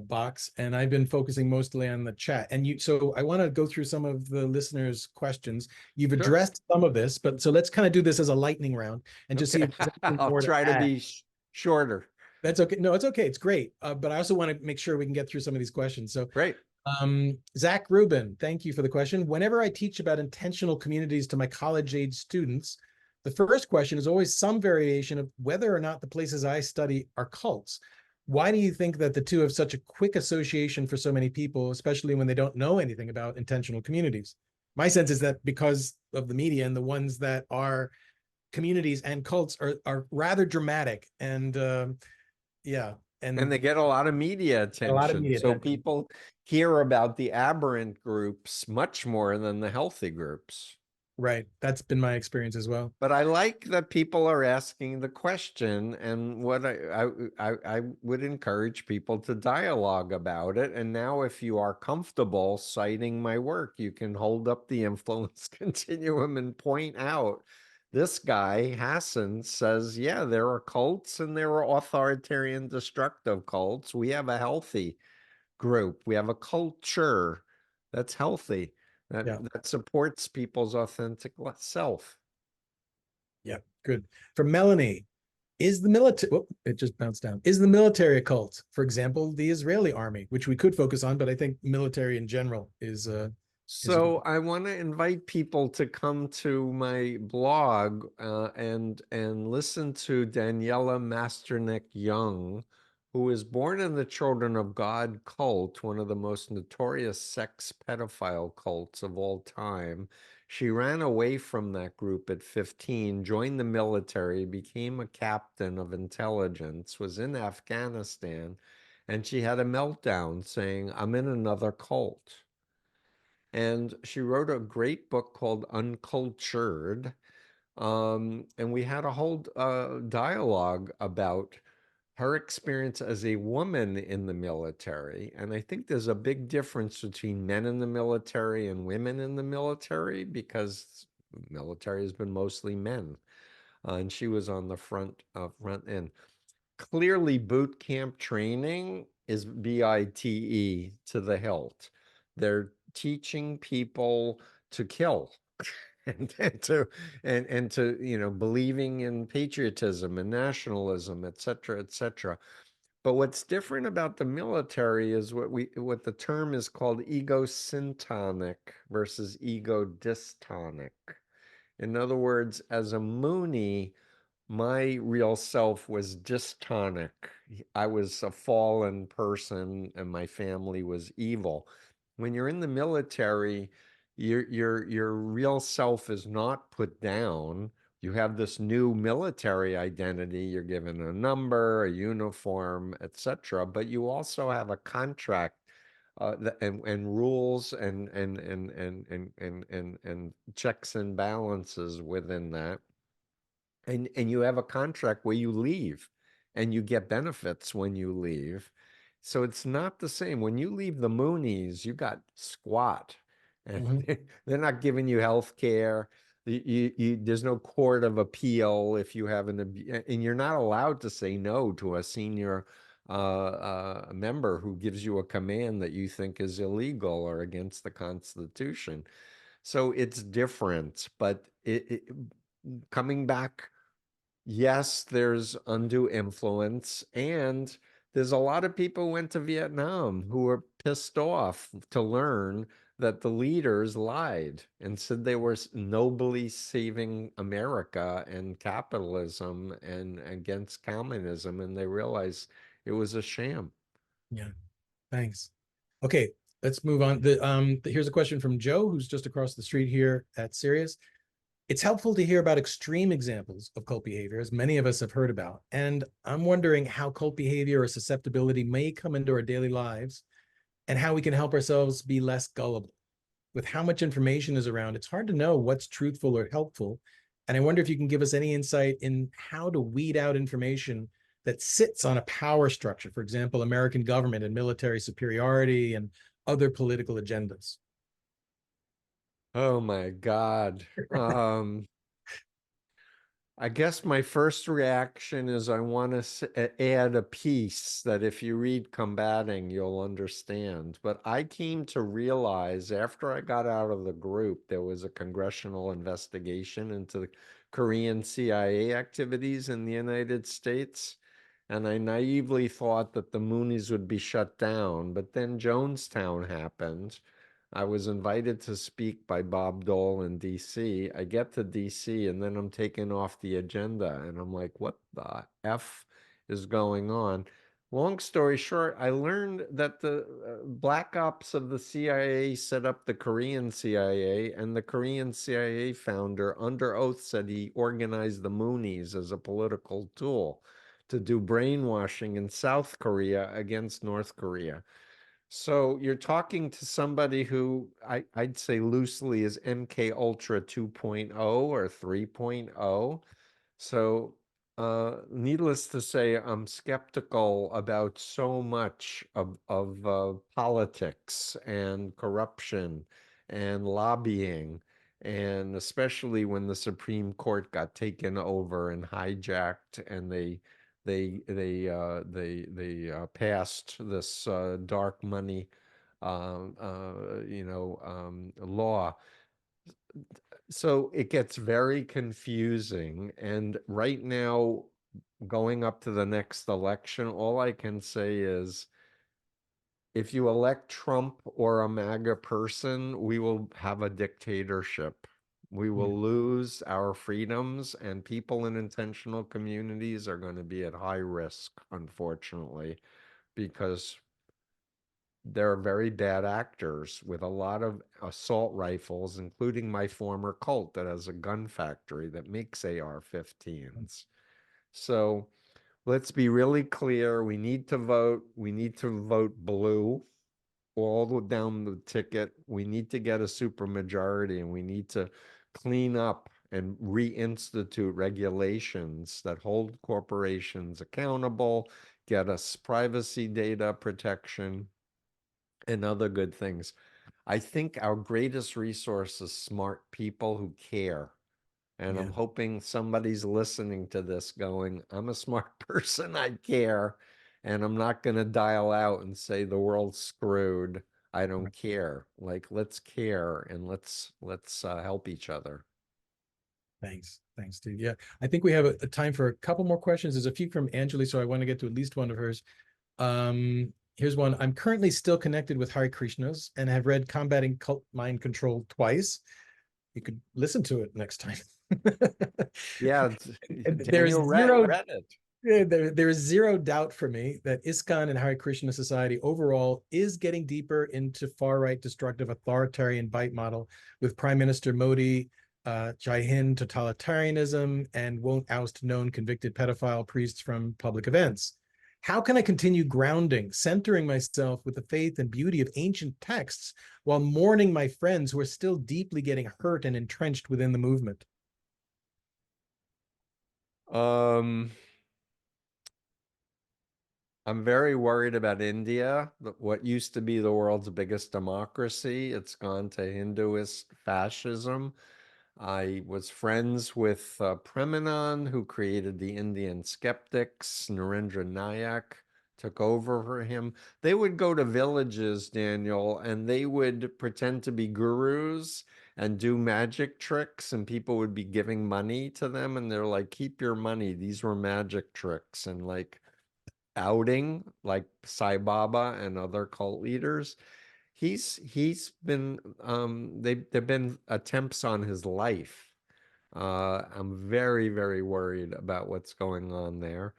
box, and I've been focusing mostly on the chat. And so I want to go through some of the listeners' questions. You've Sure. addressed some of this, but so let's kind of do this as a lightning round and just see if there's anything I'll more try to add. be shorter. That's okay. No, it's okay. It's great. But I also want to make sure we can get through some of these questions. So Great. Zach Rubin, thank you for the question. Whenever I teach about intentional communities to my college-age students, the first question is always some variation of whether or not the places I study are cults. Why do you think that the two have such a quick association for so many people, especially when they don't know anything about intentional communities? My sense is that because of the media and the ones that are communities and cults are rather dramatic and yeah. And they get a lot of media attention. A lot of media so attention. people hear about the aberrant groups much more than the healthy groups. Right. That's been my experience as well. But I like that people are asking the question, and what I would encourage people to dialogue about it. And now, if you are comfortable citing my work, you can hold up the influence continuum and point out this guy, Hassan, says, yeah, there are cults and there are authoritarian destructive cults. We have a healthy group. We have a culture that's healthy, that supports people's authentic self. Yeah, good. For Melanie, is the military, it just bounced down. Is the military a cult? For example, the Israeli army, which we could focus on, but I think military in general is So I want to invite people to come to my blog and listen to Daniela Masternick-Young, who was born in the Children of God cult, one of the most notorious sex pedophile cults of all time. She ran away from that group at 15, joined the military, became a captain of intelligence, was in Afghanistan, and she had a meltdown saying, I'm in another cult. And she wrote a great book called Uncultured. And we had a whole dialogue about her experience as a woman in the military. And I think there's a big difference between men in the military and women in the military because the military has been mostly men. And she was on the front end. Clearly, boot camp training is BITE to the hilt. They're teaching people to kill and to believing in patriotism and nationalism, et cetera, et cetera. But what's different about the military is what the term is called egosyntonic versus ego dystonic. In other words, as a Moonie, my real self was dystonic. I was a fallen person and my family was evil. When you're in the military, your real self is not put down. You have this new military identity. You're given a number, a uniform, etc. But you also have a contract and rules and checks and balances within that. And you have a contract where you leave and you get benefits when you leave. So it's not the same. When you leave the Moonies, you got squat, and they're not giving you health care. There's no court of appeal if you have and you're not allowed to say no to a senior member who gives you a command that you think is illegal or against the Constitution. So it's different, but coming back, yes, there's undue influence, and there's a lot of people who went to Vietnam who were pissed off to learn that the leaders lied and said they were nobly saving America and capitalism and against communism, and they realized it was a sham. Yeah, thanks. Okay, let's move on. Here's a question from Joe, who's just across the street here at Sirius. It's helpful to hear about extreme examples of cult behavior, as many of us have heard about. And I'm wondering how cult behavior or susceptibility may come into our daily lives and how we can help ourselves be less gullible. With how much information is around, it's hard to know what's truthful or helpful. And I wonder if you can give us any insight in how to weed out information that sits on a power structure, for example, American government and military superiority and other political agendas. Oh my God. I guess my first reaction is I want to add a piece that if you read Combating, you'll understand. But I came to realize after I got out of the group, there was a congressional investigation into the Korean CIA activities in the United States. And I naively thought that the Moonies would be shut down. But then Jonestown happened. I was invited to speak by Bob Dole in DC. I get to DC and then I'm taken off the agenda and I'm like, what the F is going on? Long story short, I learned that the black ops of the CIA set up the Korean CIA, and the Korean CIA founder under oath said he organized the Moonies as a political tool to do brainwashing in South Korea against North Korea. So you're talking to somebody who I'd say loosely is MK Ultra 2.0 or 3.0. So needless to say, I'm skeptical about so much of politics and corruption and lobbying, and especially when the Supreme Court got taken over and hijacked, and they passed this dark money law. So it gets very confusing. And right now, going up to the next election, all I can say is if you elect Trump or a MAGA person, we will have a dictatorship. We will lose our freedoms, and people in intentional communities are going to be at high risk, unfortunately, because they're very bad actors with a lot of assault rifles, including my former cult that has a gun factory that makes AR-15s. So let's be really clear. We need to vote. We need to vote blue all down the ticket. We need to get a supermajority, and we need to clean up and reinstitute regulations that hold corporations accountable, get us privacy data protection, and other good things. I think our greatest resource is smart people who care. And I'm hoping somebody's listening to this going, I'm a smart person, I care. And I'm not going to dial out and say the world's screwed. I don't care. Like, let's care and let's help each other. Thanks, Steve. Yeah, I think we have a time for a couple more questions. There's a few from Angeli, so I want to get to at least one of hers. Here's one. I'm currently still connected with Hare Krishnas and have read Combating Cult Mind Control twice. You could listen to it next time. Yeah, There's Daniel zero read it. There is zero doubt for me that ISKCON and Hare Krishna Society overall is getting deeper into far-right destructive authoritarian bite model with Prime Minister Modi, Jai Hind totalitarianism, and won't oust known convicted pedophile priests from public events. How can I continue grounding, centering myself with the faith and beauty of ancient texts while mourning my friends who are still deeply getting hurt and entrenched within the movement? I'm very worried about India, what used to be the world's biggest democracy. It's gone to Hinduist fascism. I was friends with Preminan, who created the Indian skeptics. Narendra Nayak took over for him. They would go to villages, Daniel, and they would pretend to be gurus and do magic tricks, and people would be giving money to them, and they're like, keep your money. These were magic tricks. And like, outing like Sai Baba and other cult leaders. He's been there've been attempts on his life. I'm very, very worried about what's going on there.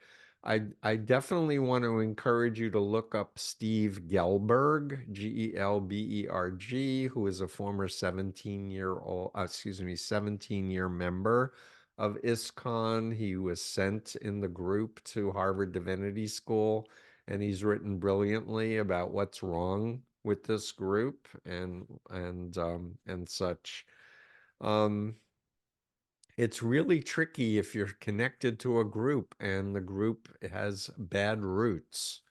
I definitely want to encourage you to look up Steve Gelberg, Gelberg, who is a former 17-year member of ISKCON. He was sent in the group to Harvard Divinity School, and he's written brilliantly about what's wrong with this group and such. It's really tricky if you're connected to a group and the group has bad roots.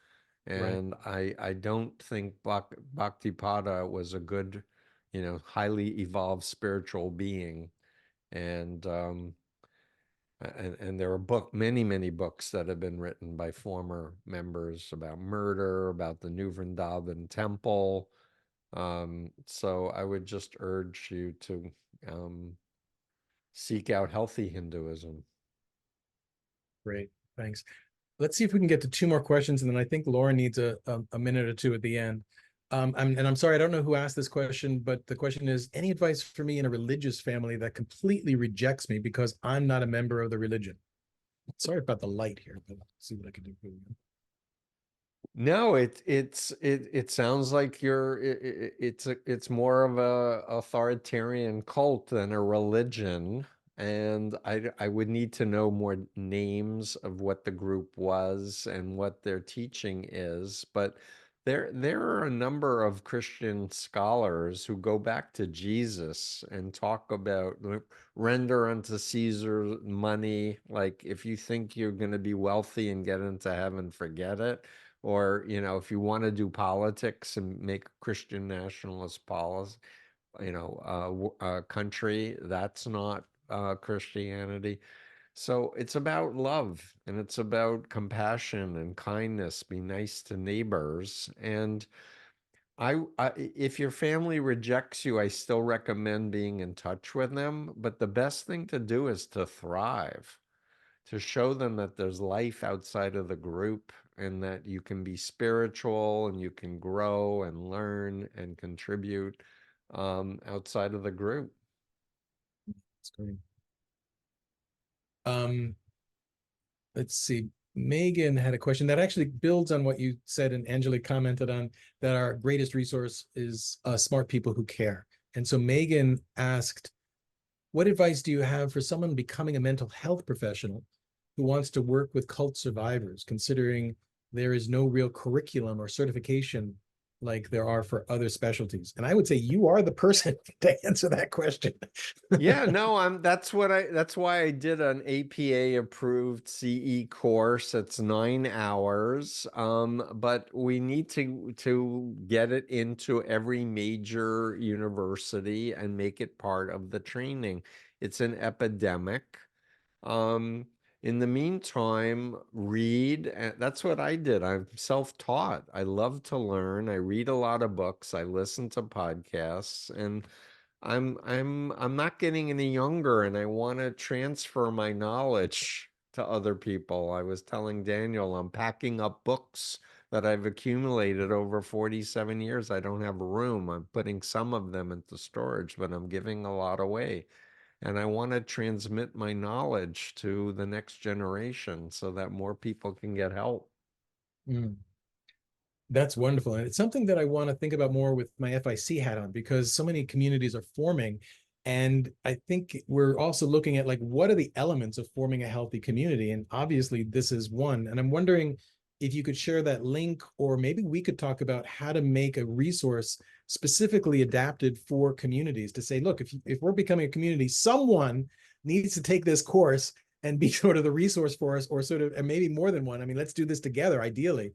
Right. And I don't think Bhaktipada was a good, highly evolved spiritual being. And and there are many books that have been written by former members about murder, about the New Vrindavan temple. So I would just urge you to seek out healthy Hinduism. Great. Thanks. Let's see if we can get to two more questions, and then I think Laura needs a minute or two at the end. I'm sorry, I don't know who asked this question, but the question is, any advice for me in a religious family that completely rejects me because I'm not a member of the religion? Sorry about the light here, but let's see what I can do for you. No, it sounds like it's more of a authoritarian cult than a religion, and I would need to know more names of what the group was and what their teaching is, but there are a number of Christian scholars who go back to Jesus and talk about render unto Caesar money. Like, if you think you're going to be wealthy and get into heaven, forget it. Or, if you want to do politics and make a Christian nationalist policy, country, that's not Christianity. So it's about love and it's about compassion and kindness. Be nice to neighbors. And if your family rejects you, I still recommend being in touch with them. But the best thing to do is to thrive, to show them that there's life outside of the group and that you can be spiritual and you can grow and learn and contribute outside of the group. That's great. Let's see. Megan had a question that actually builds on what you said, and Angela commented on that our greatest resource is smart people who care. And so Megan asked, what advice do you have for someone becoming a mental health professional who wants to work with cult survivors, considering there is no real curriculum or certification like there are for other specialties? And I would say you are the person to answer that question. Yeah, no, that's why I did an APA approved CE course. It's 9 hours. But we need to get it into every major university and make it part of the training. It's an epidemic. In the meantime, read. That's what I did. I'm self-taught. I love to learn. I read a lot of books. I listen to podcasts, and I'm not getting any younger, and I want to transfer my knowledge to other people. I was telling Daniel I'm packing up books that I've accumulated over 47 years. I don't have room. I'm putting some of them into storage, but I'm giving a lot away. And I want to transmit my knowledge to the next generation so that more people can get help. Mm. That's wonderful. And it's something that I want to think about more with my FIC hat on, because so many communities are forming. And I think we're also looking at, like, what are the elements of forming a healthy community? And obviously this is one. And I'm wondering if you could share that link, or maybe we could talk about how to make a resource specifically adapted for communities to say, look, if we're becoming a community, someone needs to take this course and be sort of the resource for us, or sort of, and maybe more than one. I mean, let's do this together, ideally.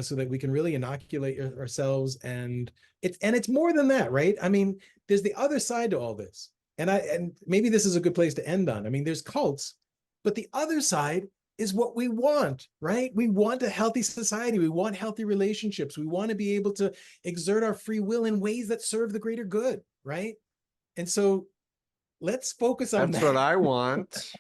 So that we can really inoculate ourselves. And it's more than that, right? I mean, there's the other side to all this. And maybe this is a good place to end on. I mean, there's cults, but the other side is what we want, right? We want a healthy society. We want healthy relationships. We want to be able to exert our free will in ways that serve the greater good, right? And so let's focus on That's that. what I want.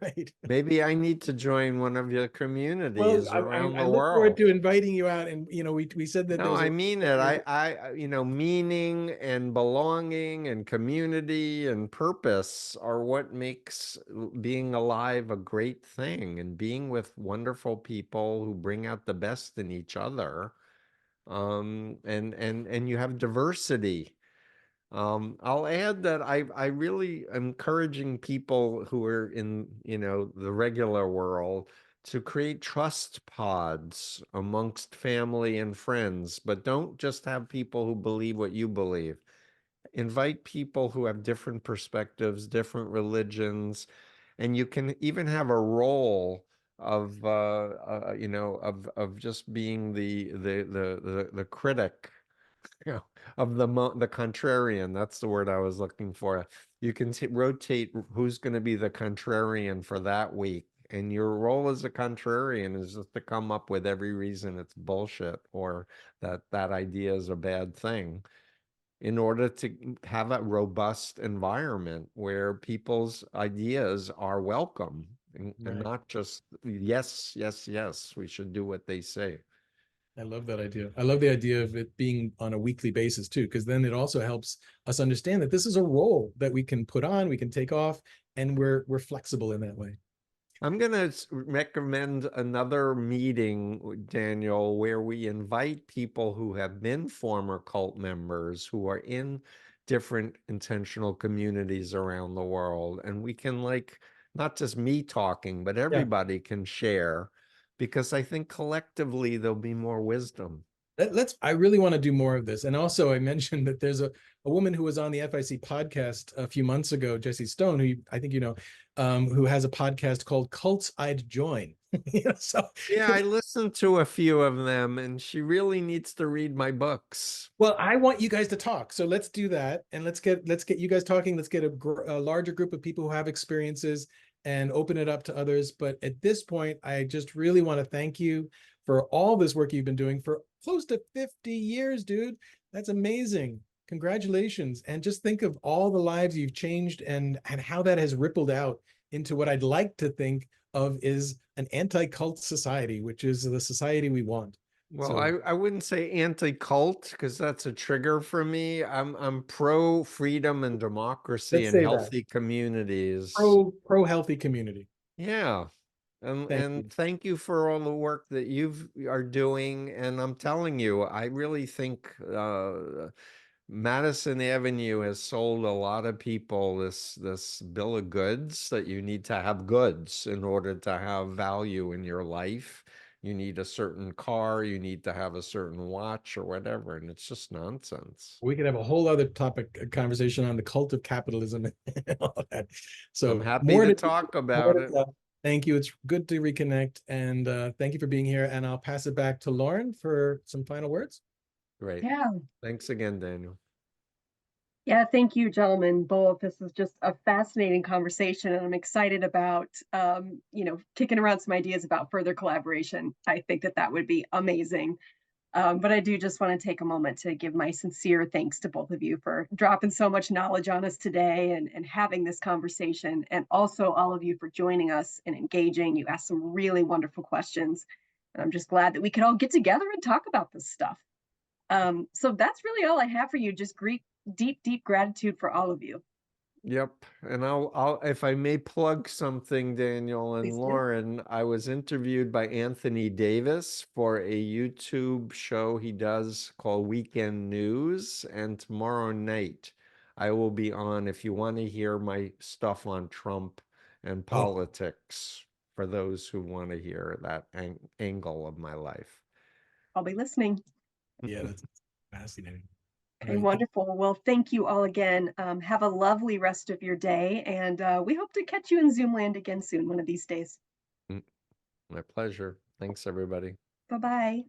Right. Maybe I need to join one of your communities around I the look forward world. to inviting you out. And, we said that No, there's I mean it. Meaning and belonging and community and purpose are what makes being alive a great thing, and being with wonderful people who bring out the best in each other. And you have diversity. I'll add that I really encouraging people who are in, the regular world to create trust pods amongst family and friends, but don't just have people who believe what you believe. Invite people who have different perspectives, different religions, and you can even have a role of of just being the critic, of the contrarian. That's the word I was looking for. You can rotate who's going to be the contrarian for that week. And your role as a contrarian is just to come up with every reason it's bullshit, or that idea is a bad thing, in order to have a robust environment where people's ideas are welcome, and Right. not just yes, yes, yes, we should do what they say. I love that idea. I love the idea of it being on a weekly basis too, because then it also helps us understand that this is a role that we can put on, we can take off, and we're flexible in that way. I'm going to recommend another meeting, Daniel, where we invite people who have been former cult members, who are in different intentional communities around the world. And we can, like, not just me talking, but everybody can share, because I think collectively there'll be more wisdom. I really want to do more of this. And also, I mentioned that there's a woman who was on the FIC podcast a few months ago, Jessie Stone, who I think who has a podcast called Cults I'd Join. So yeah, I listened to a few of them, and she really needs to read my books. Well, I want you guys to talk. So let's do that. And let's get you guys talking. Let's get a larger group of people who have experiences and open it up to others. But at this point, I just really want to thank you for all this work you've been doing for close to 50 years, dude. That's amazing. Congratulations. And just think of all the lives you've changed, and how that has rippled out into what I'd like to think of is an anti-cult society, which is the society we want. Well, So I wouldn't say anti-cult, because that's a trigger for me. I'm pro freedom and democracy let's and say that. healthy communities. Pro healthy community. Yeah. And Thank you. and thank you for all the work that you are doing. And I'm telling you, I really think Madison Avenue has sold a lot of people this bill of goods, that you need to have goods in order to have value in your life. You need a certain car, you need to have a certain watch or whatever, and it's just nonsense. We could have a whole other topic, a conversation on the cult of capitalism and all that. I'm So happy more to to talk more about to it. tell. Thank you. It's good to reconnect, and thank you for being here. And I'll pass it back to Lauren for some final words. Great. Yeah. Thanks again, Daniel. Yeah, thank you, gentlemen, both. This is just a fascinating conversation, and I'm excited about, kicking around some ideas about further collaboration. I think that would be amazing. But I do just want to take a moment to give my sincere thanks to both of you for dropping so much knowledge on us today, and having this conversation, and also all of you for joining us and engaging. You asked some really wonderful questions, and I'm just glad that we could all get together and talk about this stuff. So that's really all I have for you. Just deep, deep gratitude for all of you. Yep. And I'll if I may plug something, Daniel and Please do. Lauren, I was interviewed by Anthony Davis for a YouTube show he does called Weekend News. And tomorrow night I will be on if you want to hear my stuff on Trump and Oh, politics for those who want to hear that angle of my life. I'll be listening. yeah, that's fascinating. All Okay, right. wonderful. Well, thank you all again. Have a lovely rest of your day, and we hope to catch you in Zoom land again soon, one of these days. My pleasure. Thanks, everybody. Bye-bye.